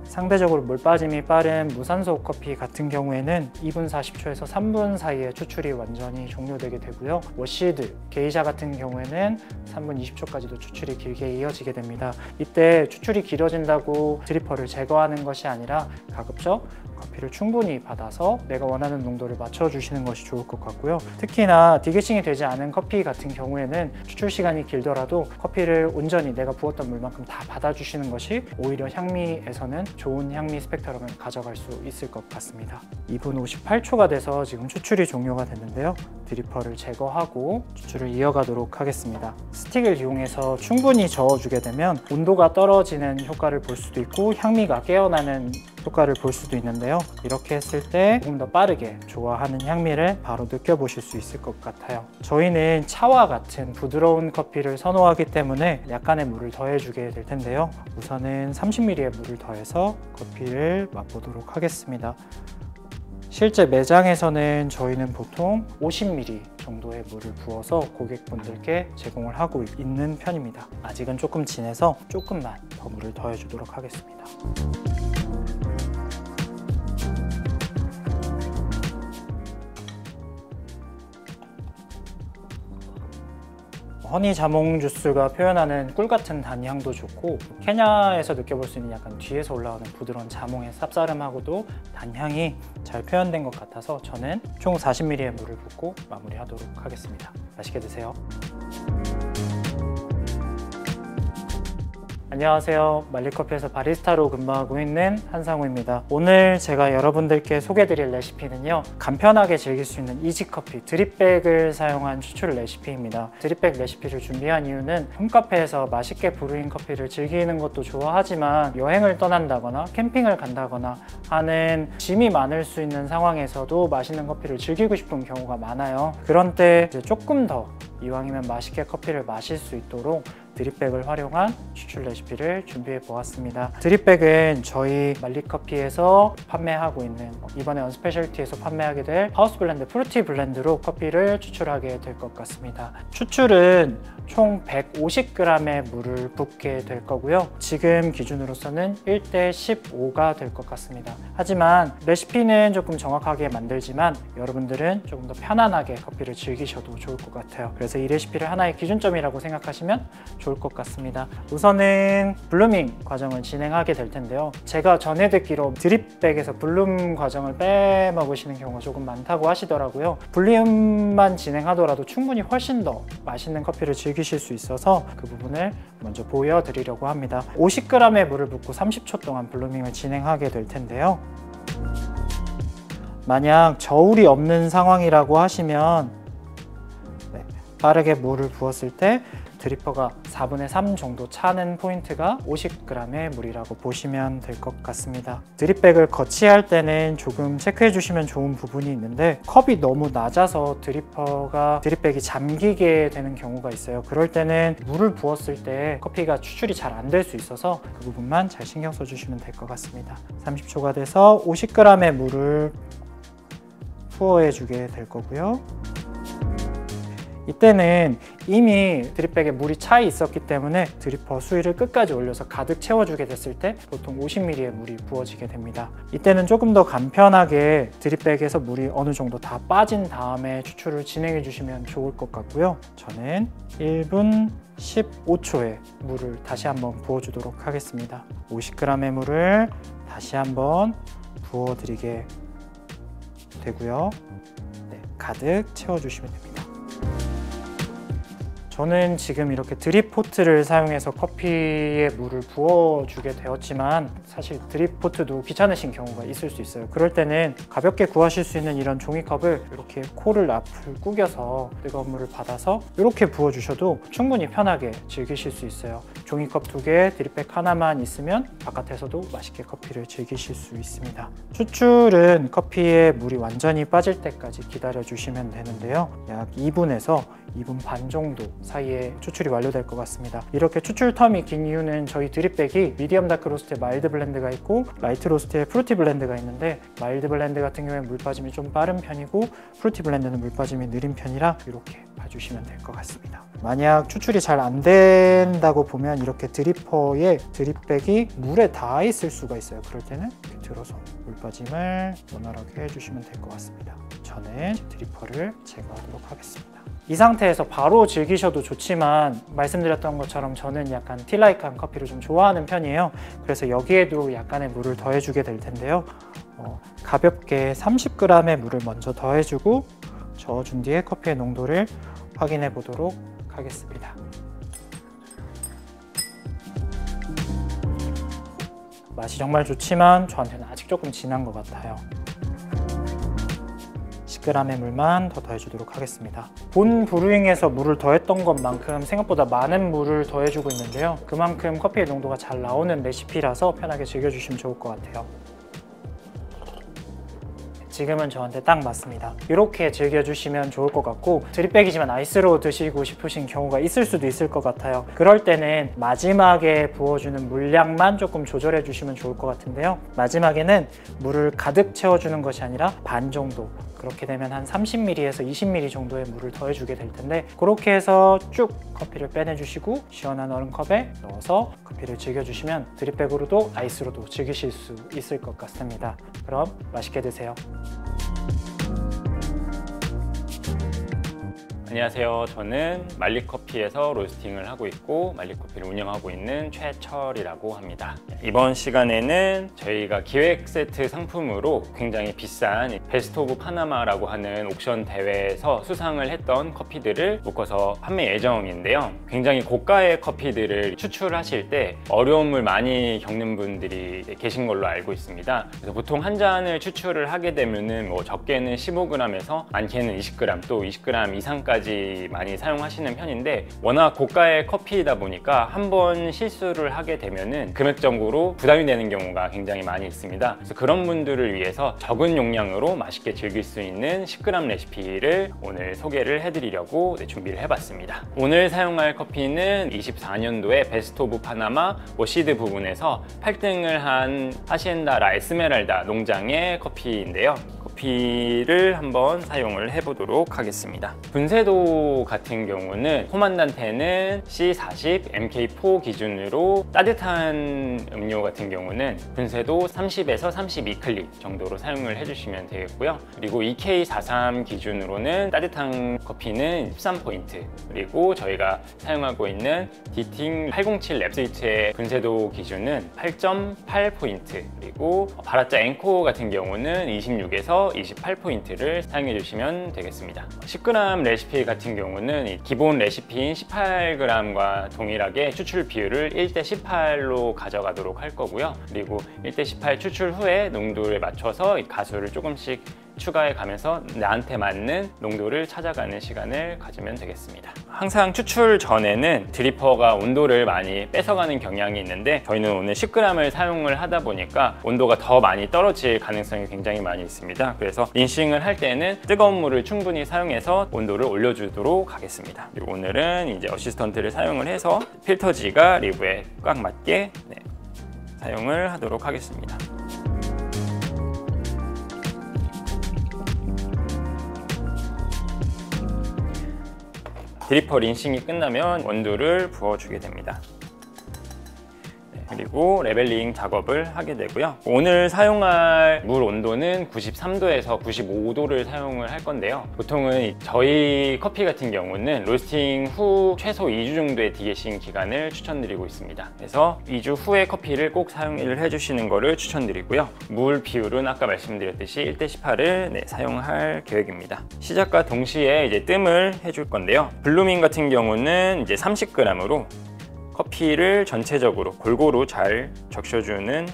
상대적으로 물 빠짐이 빠른 무산소 커피 같은 경우에는 2분 40초에서 3분 사이에 추출이 완전히 종료되게 되고요. 워시드, 게이샤 같은 경우에는 3분 20초까지도 추출이 길게 이어지게 됩니다. 이때 추출이 길어진다고 드리퍼를 제거하는 것이 아니라 가급적 커피를 충분히 받아서 내가 원하는 농도를 맞춰주시는 것이 좋을 것 같고요. 특히나 디게싱이 되지 않은 커피 같은 경우에는 추출 시간이 길더라도 커피를 온전히 내가 부었던 물만큼 다 받아주시는 것이 오히려 향미에서는 좋은 향미 스펙트럼을 가져갈 수 있을 것 같습니다. 2분 58초가 돼서 지금 추출이 종료가 됐는데요. 드리퍼를 제거하고 추출을 이어가도록 하겠습니다. 스틱을 이용해서 충분히 저어주게 되면 온도가 떨어지는 효과를 볼 수도 있고 향미가 깨어나는 효과를 볼 수도 있는데요. 이렇게 했을 때 조금 더 빠르게 좋아하는 향미를 바로 느껴보실 수 있을 것 같아요. 저희는 차와 같은 부드러운 커피를 선호하기 때문에 약간의 물을 더해주게 될 텐데요. 우선은 30ml의 물을 더해서 커피를 맛보도록 하겠습니다. 실제 매장에서는 저희는 보통 50ml 정도의 물을 부어서 고객분들께 제공을 하고 있는 편입니다. 아직은 조금 진해서 조금만 더 물을 더해주도록 하겠습니다. 허니 자몽 주스가 표현하는 꿀같은 단향도 좋고 케냐에서 느껴볼 수 있는 약간 뒤에서 올라오는 부드러운 자몽의 쌉싸름하고도 단향이 잘 표현된 것 같아서 저는 총 40ml의 물을 붓고 마무리하도록 하겠습니다. 맛있게 드세요. 안녕하세요. 말리커피에서 바리스타로 근무하고 있는 한상우입니다. 오늘 제가 여러분들께 소개해드릴 레시피는요, 간편하게 즐길 수 있는 이지커피 드립백을 사용한 추출 레시피입니다. 드립백 레시피를 준비한 이유는 홈카페에서 맛있게 브루잉 커피를 즐기는 것도 좋아하지만 여행을 떠난다거나 캠핑을 간다거나 하는 짐이 많을 수 있는 상황에서도 맛있는 커피를 즐기고 싶은 경우가 많아요. 그런 때 조금 더 이왕이면 맛있게 커피를 마실 수 있도록 드립백을 활용한 추출 레시피를 준비해 보았습니다. 드립백은 저희 말리커피에서 판매하고 있는 이번에 언스페셜티에서 판매하게 될 하우스 블렌드 프루티 블렌드로 커피를 추출하게 될 것 같습니다. 추출은 총 150g의 물을 붓게 될 거고요. 지금 기준으로서는 1대 15가 될 것 같습니다. 하지만 레시피는 조금 정확하게 만들지만 여러분들은 조금 더 편안하게 커피를 즐기셔도 좋을 것 같아요. 그래서 이 레시피를 하나의 기준점이라고 생각하시면 좋을 것 같습니다. 우선은 블루밍 과정을 진행하게 될 텐데요. 제가 전에 듣기로 드립백에서 블룸 과정을 빼먹으시는 경우가 조금 많다고 하시더라고요. 블룸만 진행하더라도 충분히 훨씬 더 맛있는 커피를 즐기실 수 있어서 그 부분을 먼저 보여드리려고 합니다. 50g의 물을 붓고 30초 동안 블루밍을 진행하게 될 텐데요. 만약 저울이 없는 상황이라고 하시면 빠르게 물을 부었을 때 드리퍼가 4분의 3 정도 차는 포인트가 50g의 물이라고 보시면 될 것 같습니다. 드립백을 거치할 때는 조금 체크해 주시면 좋은 부분이 있는데 컵이 너무 낮아서 드립백이 잠기게 되는 경우가 있어요. 그럴 때는 물을 부었을 때 커피가 추출이 잘 안 될 수 있어서 그 부분만 잘 신경 써 주시면 될 것 같습니다. 30초가 돼서 50g의 물을 투어해 주게 될 거고요. 이때는 이미 드립백에 물이 차 있었기 때문에 드리퍼 수위를 끝까지 올려서 가득 채워주게 됐을 때 보통 50ml의 물이 부어지게 됩니다. 이때는 조금 더 간편하게 드립백에서 물이 어느 정도 다 빠진 다음에 추출을 진행해 주시면 좋을 것 같고요. 저는 1분 15초에 물을 다시 한번 부어주도록 하겠습니다. 50g의 물을 다시 한번 부어드리게 되고요. 네, 가득 채워주시면 됩니다. 저는 지금 이렇게 드립포트를 사용해서 커피에 물을 부어주게 되었지만 사실 드립포트도 귀찮으신 경우가 있을 수 있어요. 그럴 때는 가볍게 구하실 수 있는 이런 종이컵을 이렇게 코를 앞을 구겨서 뜨거운 물을 받아서 이렇게 부어주셔도 충분히 편하게 즐기실 수 있어요. 종이컵 2개, 드립백 하나만 있으면 바깥에서도 맛있게 커피를 즐기실 수 있습니다. 추출은 커피에 물이 완전히 빠질 때까지 기다려 주시면 되는데요. 약 2분에서 2분 반 정도 사이에 추출이 완료될 것 같습니다. 이렇게 추출 텀이 긴 이유는 저희 드립백이 미디엄 다크 로스트에 마일드 블렌드가 있고 라이트 로스트에 프루티 블렌드가 있는데 마일드 블렌드 같은 경우에 물 빠짐이 좀 빠른 편이고 프루티 블렌드는 물 빠짐이 느린 편이라 이렇게 봐주시면 될 것 같습니다. 만약 추출이 잘 안 된다고 보면 이렇게 드리퍼에 드립백이 물에 닿아 있을 수가 있어요. 그럴 때는 이렇게 들어서 물 빠짐을 원활하게 해주시면 될 것 같습니다. 저는 드리퍼를 제거하도록 하겠습니다. 이 상태에서 바로 즐기셔도 좋지만 말씀드렸던 것처럼 저는 약간 티라이크한 커피를 좀 좋아하는 편이에요. 그래서 여기에도 약간의 물을 더해주게 될 텐데요. 가볍게 30g의 물을 먼저 더해주고 저어준 뒤에 커피의 농도를 확인해 보도록 하겠습니다. 맛이 정말 좋지만 저한테는 아직 조금 진한 것 같아요. 10g의 물만 더 더해주도록 하겠습니다. 본 브루잉에서 물을 더했던 것만큼 생각보다 많은 물을 더해주고 있는데요. 그만큼 커피의 농도가 잘 나오는 레시피라서 편하게 즐겨주시면 좋을 것 같아요. 지금은 저한테 딱 맞습니다. 이렇게 즐겨주시면 좋을 것 같고 드립백이지만 아이스로 드시고 싶으신 경우가 있을 수도 있을 것 같아요. 그럴 때는 마지막에 부어주는 물량만 조금 조절해 주시면 좋을 것 같은데요. 마지막에는 물을 가득 채워주는 것이 아니라 반 정도, 그렇게 되면 한 30ml에서 20ml 정도의 물을 더해주게 될 텐데 그렇게 해서 쭉 커피를 빼내주시고 시원한 얼음컵에 넣어서 커피를 즐겨주시면 드립백으로도 아이스로도 즐기실 수 있을 것 같습니다. 그럼 맛있게 드세요. 안녕하세요. 저는 말리커피에서 로스팅을 하고 있고 말리커피를 운영하고 있는 최철이라고 합니다. 이번 시간에는 저희가 기획 세트 상품으로 굉장히 비싼 베스트 오브 파나마라고 하는 옥션 대회에서 수상을 했던 커피들을 묶어서 판매 예정인데요. 굉장히 고가의 커피들을 추출하실 때 어려움을 많이 겪는 분들이 계신 걸로 알고 있습니다. 그래서 보통 한 잔을 추출을 하게 되면은 적게는 15g에서 많게는 20g 또 20g 이상까지 많이 사용하시는 편인데 워낙 고가의 커피이다 보니까 한번 실수를 하게 되면은 금액적으로 부담이 되는 경우가 굉장히 많이 있습니다. 그래서 그런 분들을 위해서 적은 용량으로 맛있게 즐길 수 있는 10g 레시피를 오늘 소개를 해드리려고 준비를 해봤습니다. 오늘 사용할 커피는 24년도에 베스트 오브 파나마 워시드 부분에서 8등을 한 하시엔다 라 에스메랄다 농장의 커피인데요. 커피를 한번 사용을 해보도록 하겠습니다. 분쇄도 같은 경우는 코만단테는 C40, MK4 기준으로 따뜻한 음료 같은 경우는 분쇄도 30에서 32클릭 정도로 사용을 해주시면 되겠고요. 그리고 EK43 기준으로는 따뜻한 커피는 13포인트, 그리고 저희가 사용하고 있는 디팅 807 랩스위트의 분쇄도 기준은 8.8포인트, 그리고 바라짜 앵코 같은 경우는 26에서 28포인트를 사용해 주시면 되겠습니다. 10g 레시피 같은 경우는 기본 레시피인 18g과 동일하게 추출 비율을 1:18로 가져가도록 할 거고요. 그리고 1:18 추출 후에 농도를 맞춰서 가수를 조금씩 추가해 가면서 나한테 맞는 농도를 찾아가는 시간을 가지면 되겠습니다. 항상 추출 전에는 드리퍼가 온도를 많이 뺏어가는 경향이 있는데 저희는 오늘 10g을 사용을 하다 보니까 온도가 더 많이 떨어질 가능성이 굉장히 많이 있습니다. 그래서 린싱을 할 때는 뜨거운 물을 충분히 사용해서 온도를 올려주도록 하겠습니다. 그리고 오늘은 이제 어시스턴트를 사용을 해서 필터지가 리브에 꽉 맞게 사용을 하도록 하겠습니다. 드리퍼 린싱이 끝나면 원두를 부어주게 됩니다. 그리고 레벨링 작업을 하게 되고요. 오늘 사용할 물 온도는 93도에서 95도를 사용을 할 건데요. 보통은 저희 커피 같은 경우는 로스팅 후 최소 2주 정도의 디게싱 기간을 추천드리고 있습니다. 그래서 2주 후에 커피를 꼭 사용을 해주시는 것을 추천드리고요. 물 비율은 아까 말씀드렸듯이 1:18을 사용할 계획입니다. 시작과 동시에 이제 뜸을 해줄 건데요. 블루밍 같은 경우는 이제 30g으로 커피를 전체적으로 골고루 잘 적셔주는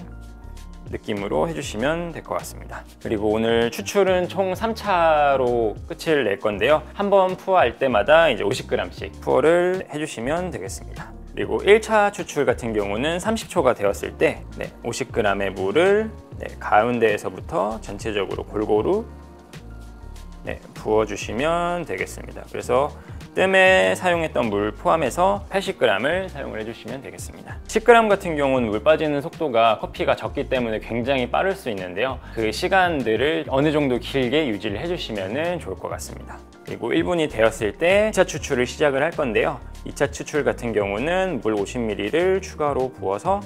느낌으로 해주시면 될 것 같습니다. 그리고 오늘 추출은 총 3차로 끝을 낼 건데요. 한번 푸어할 때마다 이제 50g씩 푸어를 해주시면 되겠습니다. 그리고 1차 추출 같은 경우는 30초가 되었을 때 50g의 물을 가운데에서부터 전체적으로 골고루 부어주시면 되겠습니다. 그래서 뜸에 사용했던 물 포함해서 80g을 사용을 해주시면 되겠습니다. 10g 같은 경우는 물 빠지는 속도가 커피가 적기 때문에 굉장히 빠를 수 있는데요. 그 시간들을 어느 정도 길게 유지를 해주시면 좋을 것 같습니다. 그리고 1분이 되었을 때 2차 추출을 시작을 할 건데요. 2차 추출 같은 경우는 물 50ml를 추가로 부어서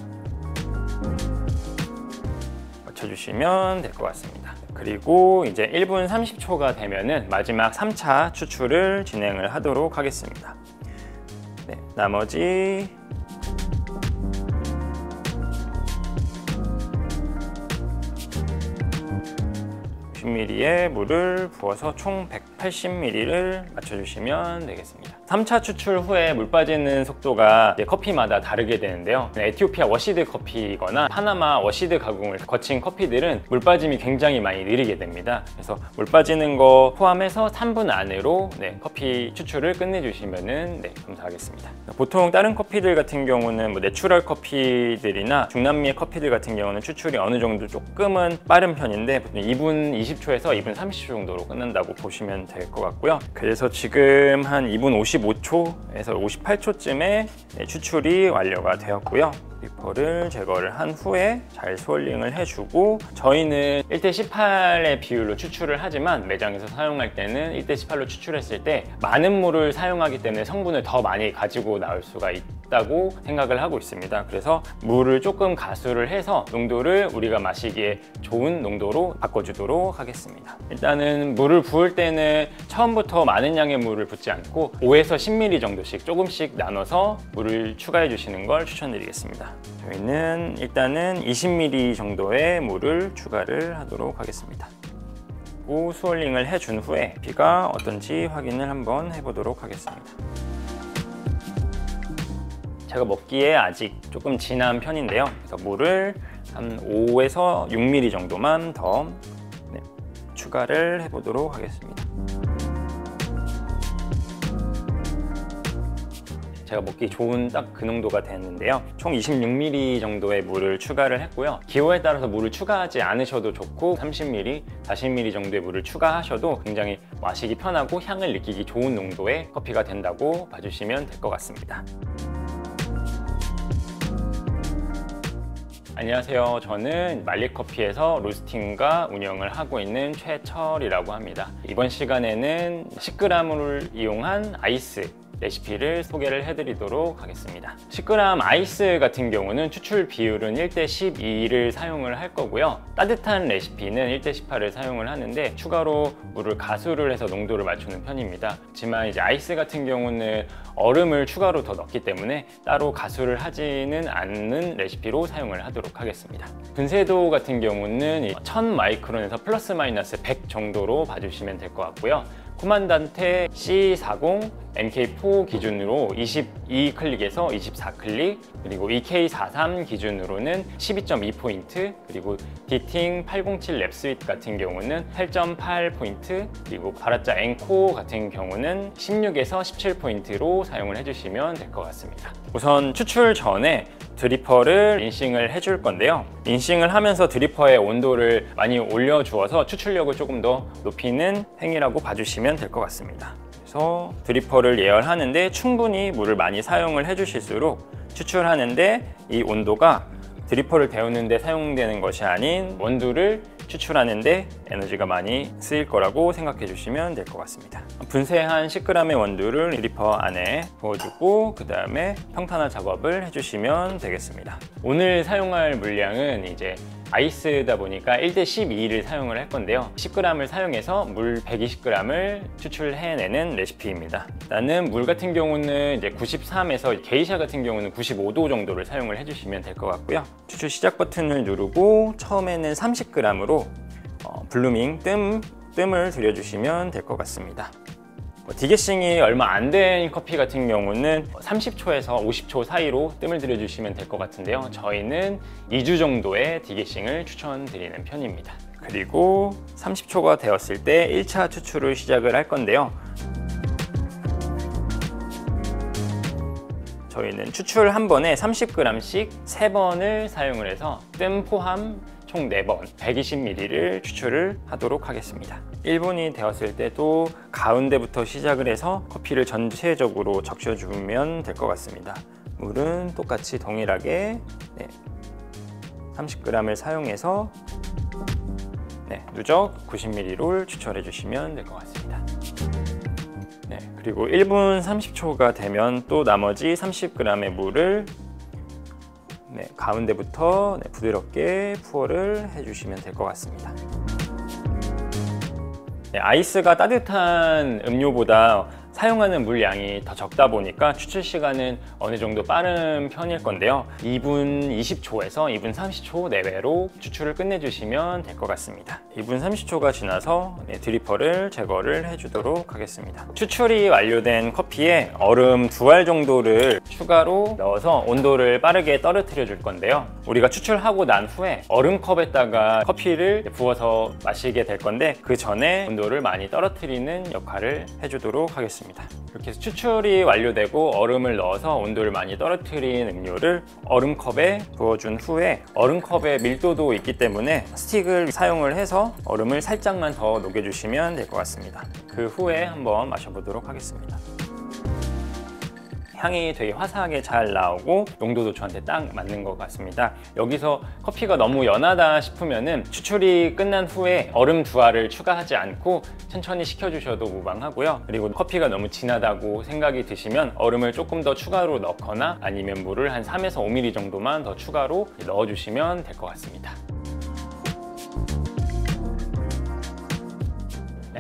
맞춰주시면 될 것 같습니다. 그리고 이제 1분 30초가 되면은 마지막 3차 추출을 진행을 하도록 하겠습니다. 나머지 50ml의 물을 부어서 총 180ml를 맞춰주시면 되겠습니다. 3차 추출 후에 물 빠지는 속도가 커피마다 다르게 되는데요. 에티오피아 워시드 커피거나 파나마 워시드 가공을 거친 커피들은 물 빠짐이 굉장히 많이 느리게 됩니다. 그래서 물 빠지는 거 포함해서 3분 안으로 커피 추출을 끝내주시면 감사하겠습니다. 보통 다른 커피들 같은 경우는 내추럴 커피들이나 중남미의 커피들 같은 경우는 추출이 어느 정도 조금은 빠른 편인데 보통 2분 20초에서 2분 30초 정도로 끝난다고 보시면 될 것 같고요. 그래서 지금 한 2분 55초에서 58초쯤에 추출이 완료가 되었고요. 드리퍼를 제거를 한 후에 잘 스월링을 해주고, 저희는 1:18의 비율로 추출을 하지만 매장에서 사용할 때는 1:18로 추출했을 때 많은 물을 사용하기 때문에 성분을 더 많이 가지고 나올 수가 있다고 생각을 하고 있습니다. 그래서 물을 조금 가수를 해서 농도를 우리가 마시기에 좋은 농도로 바꿔주도록 하겠습니다. 일단은 물을 부을 때는 처음부터 많은 양의 물을 붓지 않고 5에서 10ml 정도씩 조금씩 나눠서 물을 추가해 주시는 걸 추천드리겠습니다. 저희는 일단은 20ml 정도의 물을 추가를 하도록 하겠습니다. 그리고 스월링을 해준 후에 피가 어떤지 확인을 한번 해보도록 하겠습니다. 제가 먹기에 아직 조금 진한 편인데요. 그래서 물을 한 5에서 6ml 정도만 더 추가를 해보도록 하겠습니다. 제가 먹기 좋은 딱 그 농도가 됐는데요. 총 26ml 정도의 물을 추가를 했고요. 기호에 따라서 물을 추가하지 않으셔도 좋고 30ml, 40ml 정도의 물을 추가하셔도 굉장히 마시기 편하고 향을 느끼기 좋은 농도의 커피가 된다고 봐주시면 될 것 같습니다. 안녕하세요. 저는 말리커피에서 로스팅과 운영을 하고 있는 최철이라고 합니다. 이번 시간에는 10g을 이용한 아이스 레시피를 소개를 해드리도록 하겠습니다. 10g 아이스 같은 경우는 추출 비율은 1:12를 사용을 할 거고요. 따뜻한 레시피는 1:18을 사용을 하는데 추가로 물을 가수를 해서 농도를 맞추는 편입니다. 하지만 이제 아이스 같은 경우는 얼음을 추가로 더 넣기 때문에 따로 가수를 하지는 않는 레시피로 사용을 하도록 하겠습니다. 분쇄도 같은 경우는 1000 마이크론에서 플러스 마이너스 100 정도로 봐주시면 될 것 같고요. 코만단테 C40 MK4 기준으로 22클릭에서 24클릭, 그리고 EK43 기준으로는 12.2포인트, 그리고 디팅 807 랩스윗 같은 경우는 8.8포인트, 그리고 바라짜 앵코 같은 경우는 16에서 17포인트로 사용을 해주시면 될 것 같습니다. 우선 추출 전에 드리퍼를 린싱을 해줄 건데요. 린싱을 하면서 드리퍼의 온도를 많이 올려주어서 추출력을 조금 더 높이는 행위라고 봐주시면 될 것 같습니다. 그래서 드리퍼를 예열하는데 충분히 물을 많이 사용을 해주실수록 추출하는데 이 온도가 드리퍼를 데우는데 사용되는 것이 아닌 원두를 추출하는데 에너지가 많이 쓰일 거라고 생각해 주시면 될 것 같습니다. 분쇄한 10g의 원두를 드리퍼 안에 부어주고 그 다음에 평탄화 작업을 해주시면 되겠습니다. 오늘 사용할 물량은 이제 아이스다 보니까 1:12를 사용을 할 건데요. 10g을 사용해서 물 120g을 추출해내는 레시피입니다. 나는 물 같은 경우는 이제 93에서 게이샤 같은 경우는 95도 정도를 사용을 해주시면 될 것 같고요. 추출 시작 버튼을 누르고 처음에는 30g으로 블루밍 뜸을 들여주시면 될 것 같습니다. 디게싱이 얼마 안 된 커피 같은 경우는 30초에서 50초 사이로 뜸을 들여주시면 될 것 같은데요. 저희는 2주 정도의 디게싱을 추천드리는 편입니다. 그리고 30초가 되었을 때 1차 추출을 시작을 할 건데요. 저희는 추출 한 번에 30g씩 3번을 사용을 해서 뜸 포함 총 4번 120ml를 추출을 하도록 하겠습니다. 1분이 되었을 때도 가운데부터 시작을 해서 커피를 전체적으로 적셔주면 될 것 같습니다. 물은 똑같이 동일하게 30g을 사용해서 누적 90ml를 추출해 주시면 될 것 같습니다. 그리고 1분 30초가 되면 또 나머지 30g의 물을 가운데부터 부드럽게 푸어를 해주시면 될 것 같습니다. 아이스가 따뜻한 음료보다 사용하는 물량이 더 적다 보니까 추출 시간은 어느 정도 빠른 편일 건데요. 2분 20초에서 2분 30초 내외로 추출을 끝내주시면 될 것 같습니다. 2분 30초가 지나서 드리퍼를 제거를 해주도록 하겠습니다. 추출이 완료된 커피에 얼음 2알 정도를 추가로 넣어서 온도를 빠르게 떨어뜨려 줄 건데요. 우리가 추출하고 난 후에 얼음컵에다가 커피를 부어서 마시게 될 건데 그 전에 온도를 많이 떨어뜨리는 역할을 해주도록 하겠습니다. 이렇게 해서 추출이 완료되고 얼음을 넣어서 온도를 많이 떨어뜨린 음료를 얼음컵에 부어준 후에 얼음컵에 밀도도 있기 때문에 스틱을 사용을 해서 얼음을 살짝만 더 녹여주시면 될 것 같습니다. 그 후에 한번 마셔보도록 하겠습니다. 향이 되게 화사하게 잘 나오고 농도도 저한테 딱 맞는 것 같습니다. 여기서 커피가 너무 연하다 싶으면은 추출이 끝난 후에 얼음 2알을 추가하지 않고 천천히 식혀주셔도 무방하고요. 그리고 커피가 너무 진하다고 생각이 드시면 얼음을 조금 더 추가로 넣거나 아니면 물을 한 3에서 5ml 정도만 더 추가로 넣어주시면 될 것 같습니다.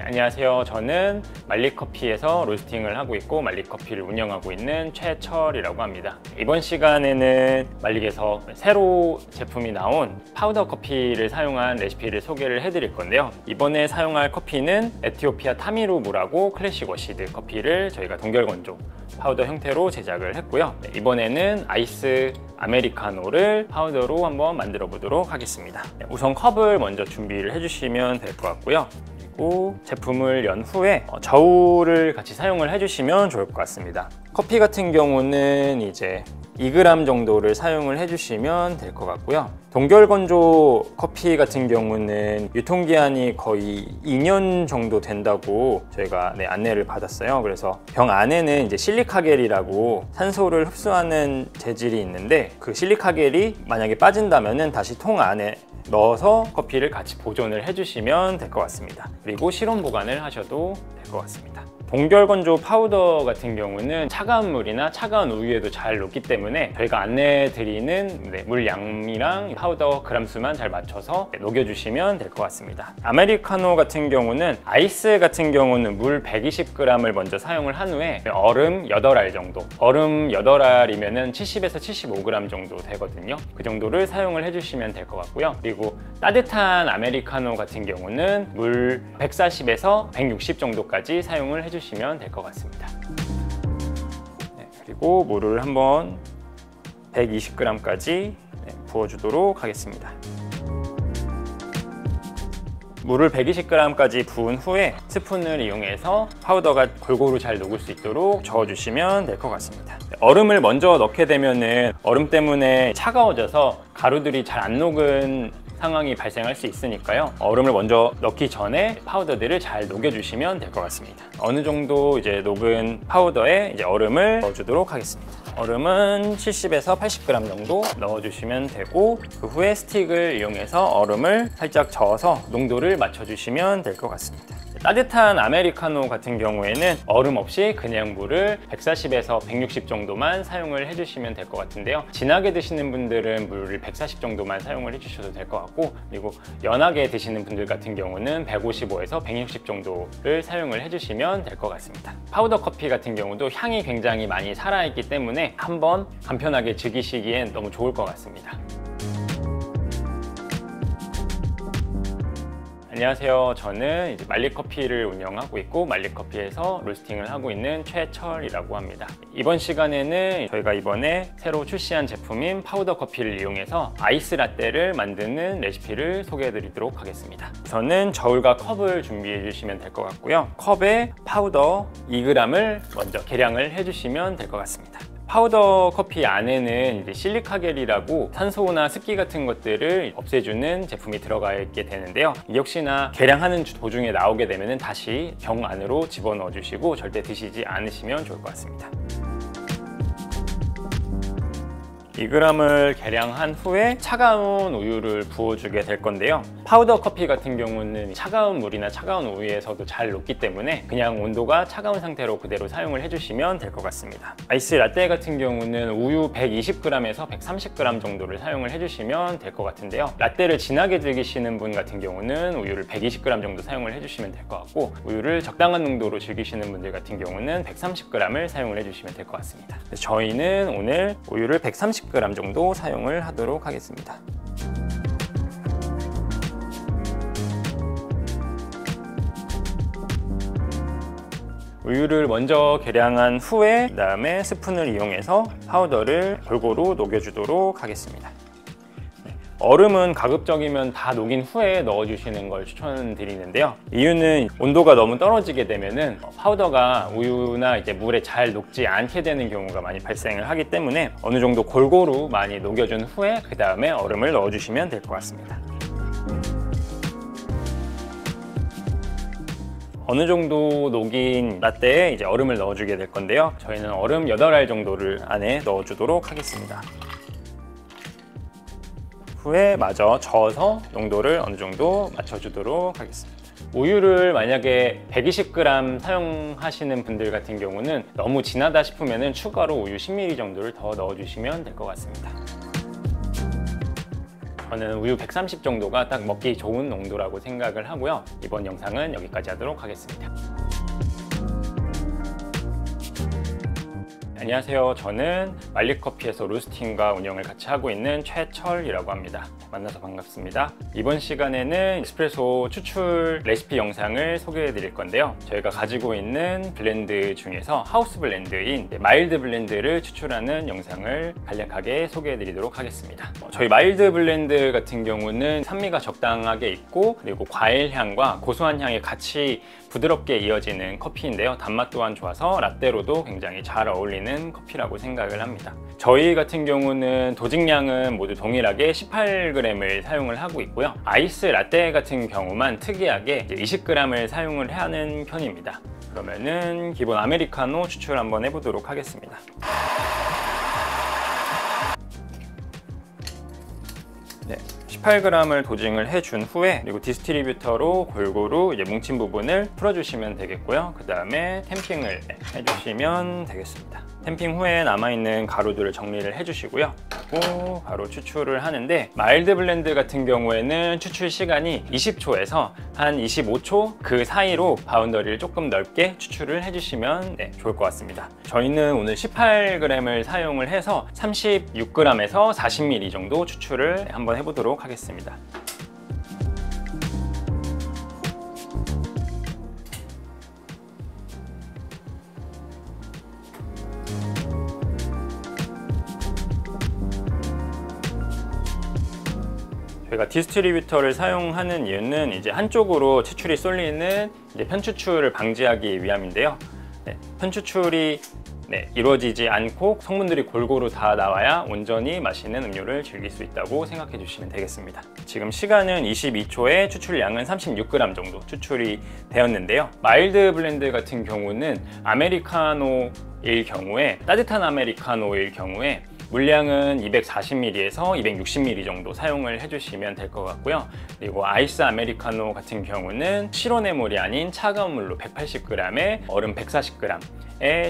안녕하세요. 저는 말리커피에서 로스팅을 하고 있고 말리커피를 운영하고 있는 최철이라고 합니다. 이번 시간에는 말릭에서 새로 제품이 나온 파우더 커피를 사용한 레시피를 소개를 해드릴 건데요. 이번에 사용할 커피는 에티오피아 타미루 물하고 클래식 워시드 커피를 저희가 동결건조 파우더 형태로 제작을 했고요. 이번에는 아이스 아메리카노를 파우더로 한번 만들어 보도록 하겠습니다. 우선 컵을 먼저 준비를 해주시면 될 것 같고요. 그리고 제품을 연 후에 저울을 같이 사용을 해주시면 좋을 것 같습니다. 커피 같은 경우는 이제 2g 정도를 사용을 해주시면 될 것 같고요. 동결건조 커피 같은 경우는 유통기한이 거의 2년 정도 된다고 저희가 안내를 받았어요. 그래서 병 안에는 이제 실리카겔이라고 산소를 흡수하는 재질이 있는데 그 실리카겔이 만약에 빠진다면은 다시 통 안에 넣어서 커피를 같이 보존을 해주시면 될 것 같습니다. 그리고 실온 보관을 하셔도 될 것 같습니다. 동결건조 파우더 같은 경우는 차가운 물이나 차가운 우유에도 잘 녹기 때문에 저희가 안내드리는 물 양이랑 파우더 그람수만 잘 맞춰서 녹여주시면 될 것 같습니다. 아메리카노 같은 경우는 아이스 같은 경우는 물 120g을 먼저 사용을 한 후에 얼음 8알 정도, 얼음 8알이면 70에서 75g 정도 되거든요. 그 정도를 사용을 해주시면 될 것 같고요. 그리고 따뜻한 아메리카노 같은 경우는 물 140에서 160 정도까지 사용을 해주시면 될 것 같습니다. 그리고 물을 한번 120g까지 부어주도록 하겠습니다. 물을 120g까지 부은 후에 스푼을 이용해서 파우더가 골고루 잘 녹을 수 있도록 저어주시면 될 것 같습니다. 얼음을 먼저 넣게 되면은 얼음 때문에 차가워져서 가루들이 잘 안 녹은 상황이 발생할 수 있으니까요. 얼음을 먼저 넣기 전에 파우더들을 잘 녹여주시면 될 것 같습니다. 어느 정도 이제 녹은 파우더에 이제 얼음을 넣어주도록 하겠습니다. 얼음은 70에서 80g 정도 넣어주시면 되고, 그 후에 스틱을 이용해서 얼음을 살짝 저어서 농도를 맞춰주시면 될 것 같습니다. 따뜻한 아메리카노 같은 경우에는 얼음 없이 그냥 물을 140에서 160 정도만 사용을 해주시면 될 것 같은데요. 진하게 드시는 분들은 물을 140 정도만 사용을 해주셔도 될 것 같고, 그리고 연하게 드시는 분들 같은 경우는 155에서 160 정도를 사용을 해주시면 될 것 같습니다. 파우더 커피 같은 경우도 향이 굉장히 많이 살아있기 때문에 한번 간편하게 즐기시기엔 너무 좋을 것 같습니다. 안녕하세요. 저는 이제 말리커피를 운영하고 있고 말리커피에서 로스팅을 하고 있는 최철이라고 합니다. 이번 시간에는 저희가 이번에 새로 출시한 제품인 파우더 커피를 이용해서 아이스 라떼를 만드는 레시피를 소개해 드리도록 하겠습니다. 우선은 저울과 컵을 준비해 주시면 될 것 같고요. 컵에 파우더 2g을 먼저 계량을 해 주시면 될 것 같습니다. 파우더 커피 안에는 이제 실리카겔이라고 산소나 습기 같은 것들을 없애주는 제품이 들어가 있게 되는데요. 역시나 계량하는 도중에 나오게 되면 다시 병 안으로 집어넣어 주시고 절대 드시지 않으시면 좋을 것 같습니다. 2g을 계량한 후에 차가운 우유를 부어주게 될 건데요. 파우더 커피 같은 경우는 차가운 물이나 차가운 우유에서도 잘 녹기 때문에 그냥 온도가 차가운 상태로 그대로 사용을 해주시면 될 것 같습니다. 아이스 라떼 같은 경우는 우유 120g에서 130g 정도를 사용을 해주시면 될 것 같은데요. 라떼를 진하게 즐기시는 분 같은 경우는 우유를 120g 정도 사용을 해주시면 될 것 같고, 우유를 적당한 농도로 즐기시는 분들 같은 경우는 130g을 사용을 해주시면 될 것 같습니다. 저희는 오늘 우유를 130g 정도 사용을 하도록 하겠습니다. 우유를 먼저 계량한 후에 그다음에 스푼을 이용해서 파우더를 골고루 녹여주도록 하겠습니다. 얼음은 가급적이면 다 녹인 후에 넣어주시는 걸 추천드리는데요. 이유는 온도가 너무 떨어지게 되면은 파우더가 우유나 이제 물에 잘 녹지 않게 되는 경우가 많이 발생을 하기 때문에 어느 정도 골고루 많이 녹여준 후에 그 다음에 얼음을 넣어주시면 될 것 같습니다. 어느 정도 녹인 라떼에 이제 얼음을 넣어주게 될 건데요. 저희는 얼음 8알 정도를 안에 넣어주도록 하겠습니다. 후에 마저 저어서 농도를 어느 정도 맞춰주도록 하겠습니다. 우유를 만약에 120g 사용하시는 분들 같은 경우는 너무 진하다 싶으면 추가로 우유 10ml 정도를 더 넣어주시면 될 것 같습니다. 저는 우유 130 정도가 딱 먹기 좋은 농도라고 생각을 하고요. 이번 영상은 여기까지 하도록 하겠습니다. 안녕하세요. 저는 말리커피에서 로스팅과 운영을 같이 하고 있는 최철이라고 합니다. 만나서 반갑습니다. 이번 시간에는 에스프레소 추출 레시피 영상을 소개해 드릴 건데요. 저희가 가지고 있는 블렌드 중에서 하우스 블렌드인 마일드 블렌드를 추출하는 영상을 간략하게 소개해 드리도록 하겠습니다. 저희 마일드 블렌드 같은 경우는 산미가 적당하게 있고, 그리고 과일 향과 고소한 향이 같이 부드럽게 이어지는 커피인데요. 단맛 또한 좋아서 라떼로도 굉장히 잘 어울리는 커피라고 생각을 합니다. 저희 같은 경우는 도직량은 모두 동일하게 18g을 사용을 하고 있고요. 아이스 라떼 같은 경우만 특이하게 20g을 사용을 하는 편입니다. 그러면은 기본 아메리카노 추출 한번 해보도록 하겠습니다. 네, 18g을 도징을 해준 후에, 그리고 디스트리뷰터로 골고루 이제 뭉친 부분을 풀어주시면 되겠고요. 그 다음에 탬핑을 해주시면 되겠습니다. 탬핑 후에 남아있는 가루들을 정리를 해주시고요. 그리고 바로 추출을 하는데, 마일드 블렌드 같은 경우에는 추출 시간이 20초에서 한 25초 그 사이로 바운더리를 조금 넓게 추출을 해주시면 좋을 것 같습니다. 저희는 오늘 18g을 사용을 해서 36g에서 40ml 정도 추출을 한번 해보도록 하겠습니다. 저희가 디스트리뷰터를 사용하는 이유는 이제 한쪽으로 추출이 쏠리는 이제 편추출을 방지하기 위함인데요. 편추출이 이루어지지 않고 성분들이 골고루 다 나와야 온전히 맛있는 음료를 즐길 수 있다고 생각해 주시면 되겠습니다. 지금 시간은 22초에 추출량은 36g 정도 추출이 되었는데요. 마일드 블렌드 같은 경우는 아메리카노일 경우에, 따뜻한 아메리카노일 경우에 물량은 240ml에서 260ml 정도 사용을 해주시면 될 것 같고요. 그리고 아이스 아메리카노 같은 경우는 실온의 물이 아닌 차가운 물로 180g에 얼음 140g의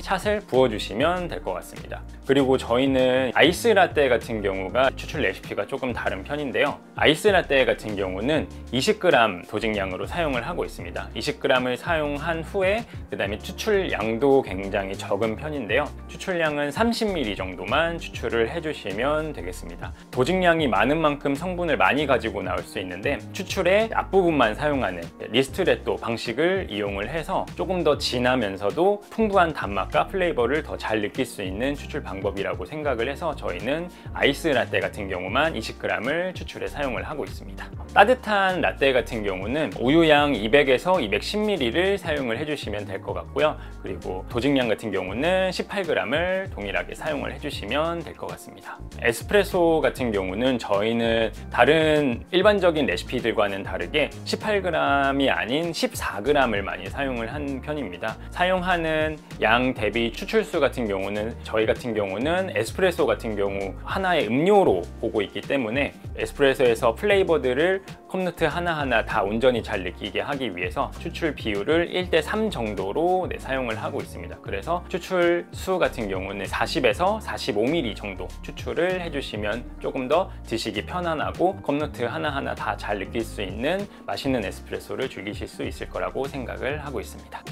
샷을 부어주시면 될 것 같습니다. 그리고 저희는 아이스 라떼 같은 경우가 추출 레시피가 조금 다른 편인데요. 아이스 라떼 같은 경우는 20g 도직량으로 사용을 하고 있습니다. 20g을 사용한 후에 그 다음에 추출량도 굉장히 적은 편인데요. 추출량은 30ml 정도만 추출을 해주시면 되겠습니다. 도직량이 많은 만큼 성분을 많이 가지고 나올 수 있는데 추출의 앞부분만 사용하는 리스트레또 방식을 이용을 해서 조금 더 진하면서도 풍부한 단맛과 플레이버를 더 잘 느낄 수 있는 추출 방법이라고 생각을 해서 저희는 아이스 라떼 같은 경우만 20g을 추출에 사용을 하고 있습니다. 따뜻한 라떼 같은 경우는 우유양 200에서 210ml를 사용을 해주시면 될 것 같고요. 그리고 도직량 같은 경우는 18g을 동일하게 사용을 해주시면 될 것 같습니다. 에스프레소 같은 경우는 저희는 다른 일반적인 레시피들과는 다르게 18g이 아닌 14g을 많이 사용을 한 편입니다. 사용하는 양 대비 추출수 같은 경우는 저희 같은 경우는 에스프레소 같은 경우 하나의 음료로 보고 있기 때문에 에스프레소에서 플레이버들을 컵누트 하나하나 다 온전히 잘 느끼게 하기 위해서 추출 비율을 1:3 정도로 사용을 하고 있습니다. 그래서 추출 수 같은 경우는 40에서 45ml 정도 추출을 해주시면 조금 더 드시기 편안하고 컵누트 하나하나 다 잘 느낄 수 있는 맛있는 에스프레소를 즐기실 수 있을 거라고 생각을 하고 있습니다.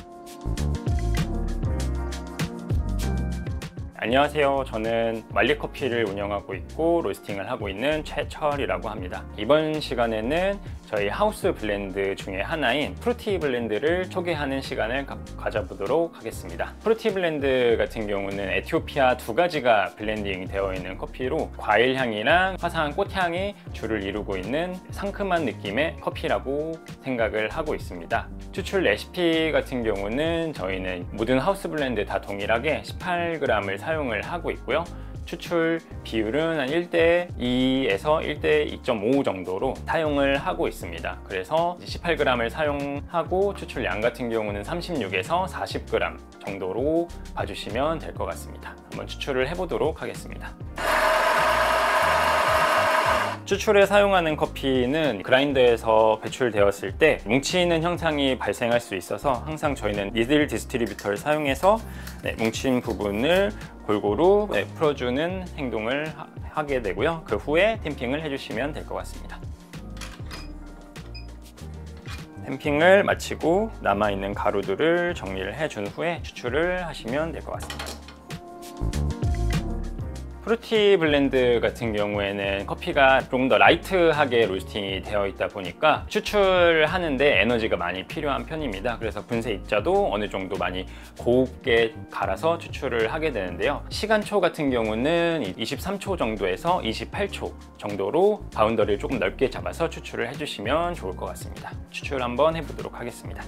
안녕하세요. 저는 말리커피를 운영하고 있고 로스팅을 하고 있는 최철이라고 합니다. 이번 시간에는 저희 하우스 블렌드 중에 하나인 프루티 블렌드를 소개하는 시간을 가져보도록 하겠습니다. 프루티 블렌드 같은 경우는 에티오피아 2가지가 블렌딩 되어 있는 커피로 과일 향이랑 화사한 꽃향이 주를 이루고 있는 상큼한 느낌의 커피라고 생각을 하고 있습니다. 추출 레시피 같은 경우는 저희는 모든 하우스 블렌드 다 동일하게 18g을 사용을 하고 있고요. 추출 비율은 한 1:2에서 1:2.5 정도로 사용을 하고 있습니다. 그래서 18g을 사용하고 추출량 같은 경우는 36에서 40g 정도로 봐주시면 될 것 같습니다. 한번 추출을 해보도록 하겠습니다. 추출에 사용하는 커피는 그라인더에서 배출되었을 때 뭉치는 현상이 발생할 수 있어서 항상 저희는 니들 디스트리뷰터를 사용해서 뭉친 부분을 골고루 풀어주는 행동을 하게 되고요. 그 후에 탬핑을 해주시면 될 것 같습니다. 탬핑을 마치고 남아있는 가루들을 정리를 해준 후에 추출을 하시면 될 것 같습니다. 프루티 블렌드 같은 경우에는 커피가 좀 더 라이트하게 로스팅이 되어 있다 보니까 추출하는데 에너지가 많이 필요한 편입니다. 그래서 분쇄 입자도 어느 정도 많이 곱게 갈아서 추출을 하게 되는데요. 시간초 같은 경우는 23초 정도에서 28초 정도로 바운더리를 조금 넓게 잡아서 추출을 해주시면 좋을 것 같습니다. 추출 한번 해보도록 하겠습니다.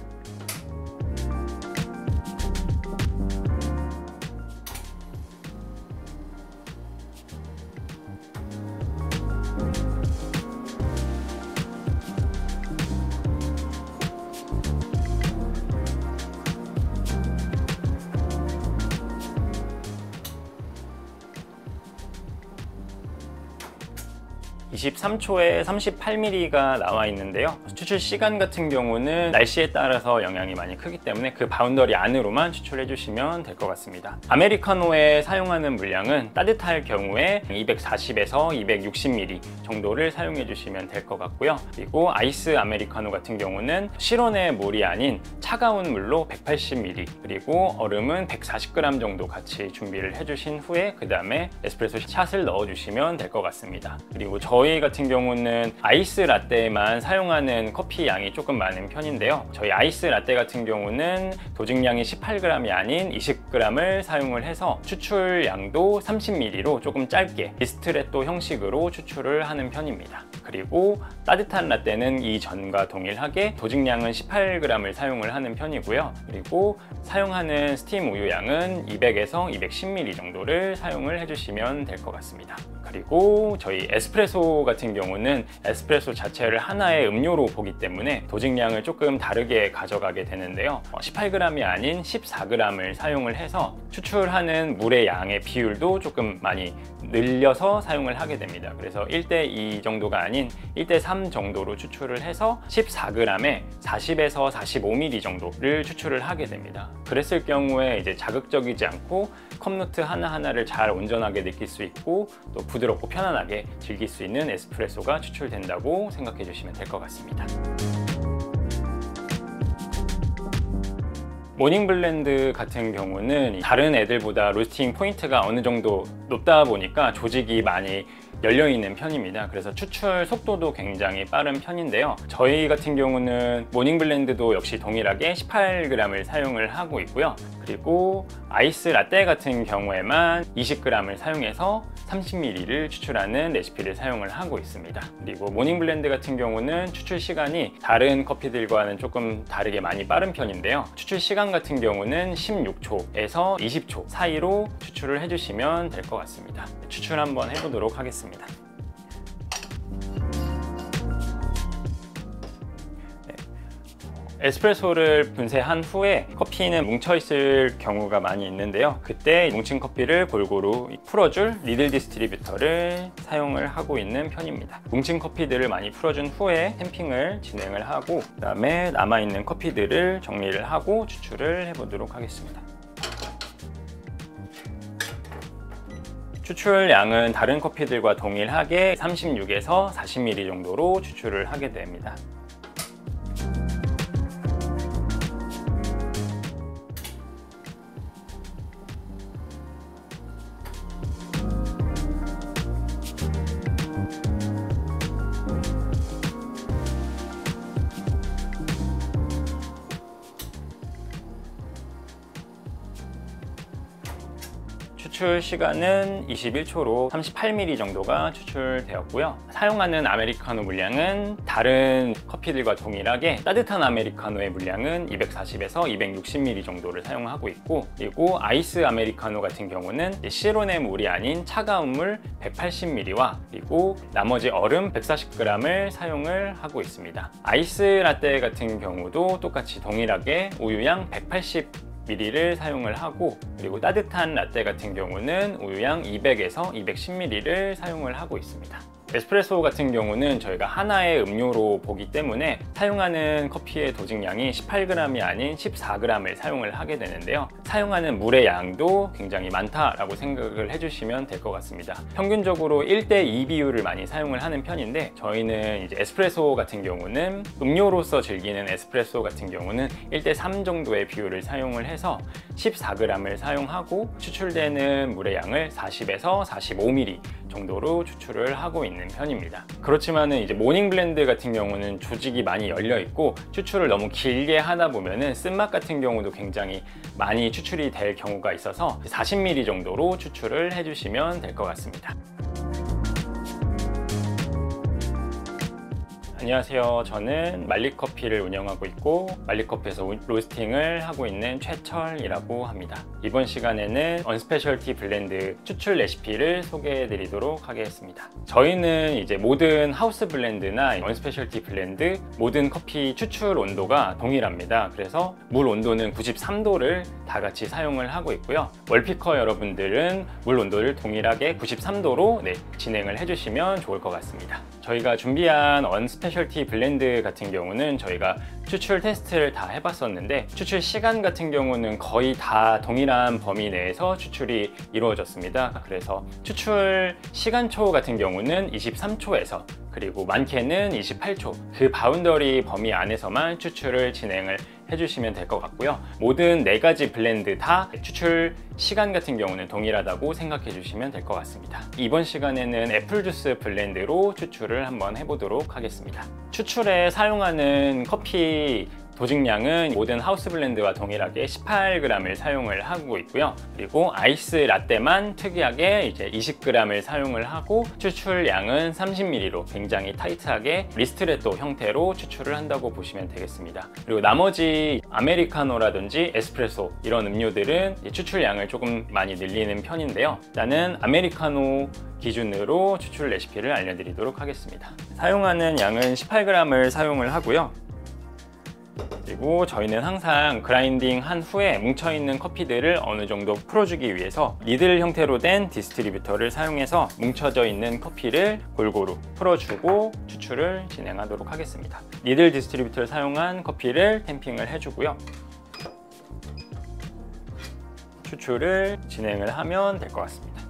(23초에) 38ml가 나와 있는데요. 추출 시간 같은 경우는 날씨에 따라서 영향이 많이 크기 때문에 그 바운더리 안으로만 추출해 주시면 될 것 같습니다. 아메리카노에 사용하는 물량은 따뜻할 경우에 240에서 260ml 정도를 사용해 주시면 될 것 같고요. 그리고 아이스 아메리카노 같은 경우는 실온의 물이 아닌 차가운 물로 180ml 그리고 얼음은 140g 정도 같이 준비를 해 주신 후에 그 다음에 에스프레소 샷을 넣어 주시면 될 것 같습니다. 그리고 저희 저희 같은 경우는 아이스 라떼만 사용하는 커피 양이 조금 많은 편인데요. 저희 아이스 라떼 같은 경우는 도직량이 18g이 아닌 20g을 사용을 해서 추출량도 30ml로 조금 짧게 디스트레또 형식으로 추출을 하는 편입니다. 그리고 따뜻한 라떼는 이전과 동일하게 도직량은 18g을 사용을 하는 편이고요. 그리고 사용하는 스팀 우유 양은 200에서 210ml 정도를 사용을 해주시면 될 것 같습니다. 그리고 저희 에스프레소 같은 경우는 에스프레소 자체를 하나의 음료로 보기 때문에 도직량을 조금 다르게 가져가게 되는데요. 18g이 아닌 14g을 사용을 해서 추출하는 물의 양의 비율도 조금 많이 늘려서 사용을 하게 됩니다. 그래서 1:2 정도가 아닌 1:3 정도로 추출을 해서 14g에 40에서 45ml 정도를 추출을 하게 됩니다. 그랬을 경우에 이제 자극적이지 않고 컵노트 하나하나를 잘 온전하게 느낄 수 있고 또 부드럽고 편안하게 즐길 수 있는 에스프레소가 추출된다고 생각해 주시면 될 것 같습니다. 모닝블렌드 같은 경우는 다른 애들보다 로스팅 포인트가 어느 정도 높다 보니까 조직이 많이 열려있는 편입니다. 그래서 추출 속도도 굉장히 빠른 편인데요. 저희 같은 경우는 모닝블렌드도 역시 동일하게 18g을 사용을 하고 있고요. 그리고 아이스 라떼 같은 경우에만 20g을 사용해서 30ml를 추출하는 레시피를 사용을 하고 있습니다. 그리고 모닝블렌드 같은 경우는 추출 시간이 다른 커피들과는 조금 다르게 많이 빠른 편인데요. 추출 시간 같은 경우는 16초에서 20초 사이로 추출을 해주시면 될 것 같습니다. 추출 한번 해보도록 하겠습니다. 에스프레소를 분쇄한 후에 커피는 뭉쳐 있을 경우가 많이 있는데요. 그때 뭉친 커피를 골고루 풀어줄 니들 디스트리뷰터를 사용을 하고 있는 편입니다. 뭉친 커피들을 많이 풀어준 후에 템핑을 진행을 하고 그 다음에 남아있는 커피들을 정리를 하고 추출을 해보도록 하겠습니다. 추출량은 다른 커피들과 동일하게 36에서 40ml 정도로 추출을 하게 됩니다. 추출 시간은 21초로 38ml 정도가 추출되었고요. 사용하는 아메리카노 물량은 다른 커피들과 동일하게 따뜻한 아메리카노의 물량은 240에서 260ml 정도를 사용하고 있고, 그리고 아이스 아메리카노 같은 경우는 실온의 물이 아닌 차가운 물 180ml와 그리고 나머지 얼음 140g을 사용을 하고 있습니다. 아이스 라떼 같은 경우도 똑같이 동일하게 우유양 180ml를 사용을 하고, 그리고 따뜻한 라떼 같은 경우는 우유양 200에서 210ml를 사용을 하고 있습니다. 에스프레소 같은 경우는 저희가 하나의 음료로 보기 때문에 사용하는 커피의 도직량이 18g이 아닌 14g을 사용을 하게 되는데요. 사용하는 물의 양도 굉장히 많다라고 생각을 해주시면 될 것 같습니다. 평균적으로 1:2 비율을 많이 사용을 하는 편인데, 저희는 이제 에스프레소 같은 경우는 음료로서 즐기는 에스프레소 같은 경우는 1:3 정도의 비율을 사용을 해서 14g을 사용하고 추출되는 물의 양을 40에서 45ml 정도로 추출을 하고 있는 편입니다. 그렇지만은 이제 모닝 블렌드 같은 경우는 조직이 많이 열려 있고 추출을 너무 길게 하다 보면은 쓴맛 같은 경우도 굉장히 많이 추출이 될 경우가 있어서 40ml 정도로 추출을 해주시면 될 것 같습니다. 안녕하세요. 저는 말리커피를 운영하고 있고 말리커피에서 로스팅을 하고 있는 최철이라고 합니다. 이번 시간에는 언스페셜티 블렌드 추출 레시피를 소개해 드리도록 하겠습니다. 저희는 이제 모든 하우스 블렌드나 언스페셜티 블렌드 모든 커피 추출 온도가 동일합니다. 그래서 물 온도는 93도를 다 같이 사용을 하고 있고요. 월피커 여러분들은 물 온도를 동일하게 93도로 진행을 해주시면 좋을 것 같습니다. 저희가 준비한 언스페셜티 블렌드 같은 경우는 저희가 추출 테스트를 다 해봤었는데 추출 시간 같은 경우는 거의 다 동일한 범위 내에서 추출이 이루어졌습니다. 그래서 추출 시간초 같은 경우는 23초에서 그리고 많게는 28초 그 바운더리 범위 안에서만 추출을 진행을 해주시면 될 것 같고요. 모든 4가지 블렌드 다 추출 시간 같은 경우는 동일하다고 생각해 주시면 될 것 같습니다. 이번 시간에는 애플주스 블렌드로 추출을 한번 해보도록 하겠습니다. 추출에 사용하는 커피 도직량은 모든 하우스 블렌드와 동일하게 18g을 사용을 하고 있고요. 그리고 아이스 라떼만 특이하게 이제 20g을 사용을 하고 추출량은 30ml로 굉장히 타이트하게 리스트레또 형태로 추출을 한다고 보시면 되겠습니다. 그리고 나머지 아메리카노라든지 에스프레소 이런 음료들은 추출량을 조금 많이 늘리는 편인데요. 일단은 아메리카노 기준으로 추출 레시피를 알려드리도록 하겠습니다. 사용하는 양은 18g을 사용을 하고요. 그리고 저희는 항상 그라인딩 한 후에 뭉쳐있는 커피들을 어느 정도 풀어주기 위해서 니들 형태로 된 디스트리뷰터를 사용해서 뭉쳐져 있는 커피를 골고루 풀어주고 추출을 진행하도록 하겠습니다. 니들 디스트리뷰터를 사용한 커피를 탬핑을 해주고요. 추출을 진행을 하면 될 것 같습니다.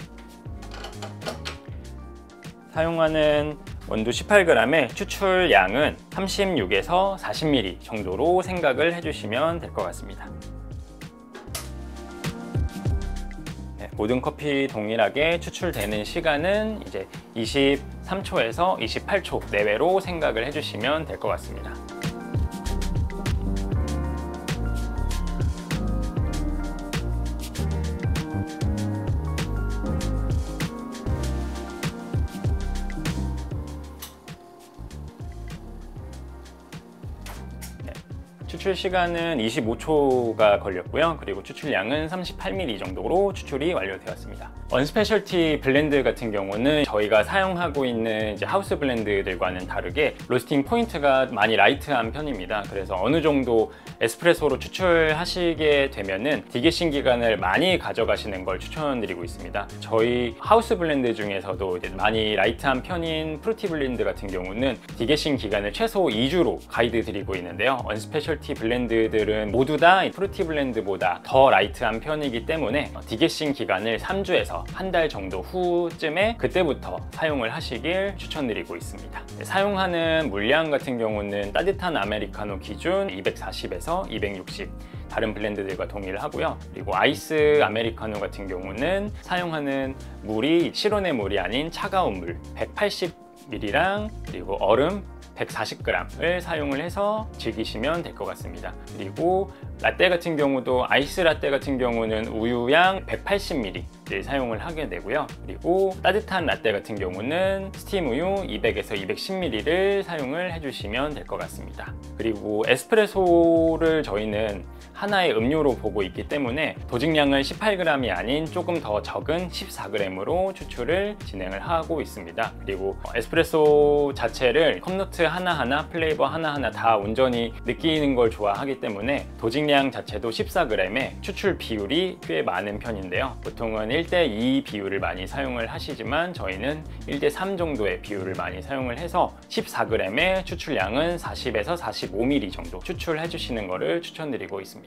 사용하는 원두 18g의 추출량은 36에서 40ml 정도로 생각을 해주시면 될 것 같습니다. 네, 모든 커피 동일하게 추출되는 시간은 이제 23초에서 28초 내외로 생각을 해주시면 될 것 같습니다. 추출 시간은 25초가 걸렸고요. 그리고 추출량은 38ml 정도로 추출이 완료되었습니다. 언스페셜티 블렌드 같은 경우는 저희가 사용하고 있는 이제 하우스 블렌드들과는 다르게 로스팅 포인트가 많이 라이트한 편입니다. 그래서 어느 정도 에스프레소로 추출하시게 되면은 디게싱 기간을 많이 가져가시는 걸 추천드리고 있습니다. 저희 하우스 블렌드 중에서도 이제 많이 라이트한 편인 프루티 블렌드 같은 경우는 디게싱 기간을 최소 2주로 가이드 드리고 있는데요. 언스페셜티 블렌드들은 모두 다 프루티 블렌드보다 더 라이트한 편이기 때문에 디게싱 기간을 3주에서 한 달 정도 후쯤에 그때부터 사용을 하시길 추천드리고 있습니다. 사용하는 물량 같은 경우는 따뜻한 아메리카노 기준 240에서 260 다른 블렌드들과 동일하고요. 그리고 아이스 아메리카노 같은 경우는 사용하는 물이 실온의 물이 아닌 차가운 물 180ml랑 그리고 얼음 140g을 사용을 해서 즐기시면 될 것 같습니다. 그리고 라떼 같은 경우도 아이스 라떼 같은 경우는 우유양 180ml를 사용을 하게 되고요. 그리고 따뜻한 라떼 같은 경우는 스팀 우유 200에서 210ml를 사용을 해주시면 될 것 같습니다. 그리고 에스프레소를 저희는 하나의 음료로 보고 있기 때문에 도직량은 18g이 아닌 조금 더 적은 14g으로 추출을 진행을 하고 있습니다. 그리고 에스프레소 자체를 컵노트 하나하나, 플레이버 하나하나 다 온전히 느끼는 걸 좋아하기 때문에 도직량 자체도 14g에 추출 비율이 꽤 많은 편인데요. 보통은 1:2 비율을 많이 사용을 하시지만 저희는 1:3 정도의 비율을 많이 사용을 해서 14g의 추출량은 40에서 45ml 정도 추출해 주시는 것을 추천드리고 있습니다.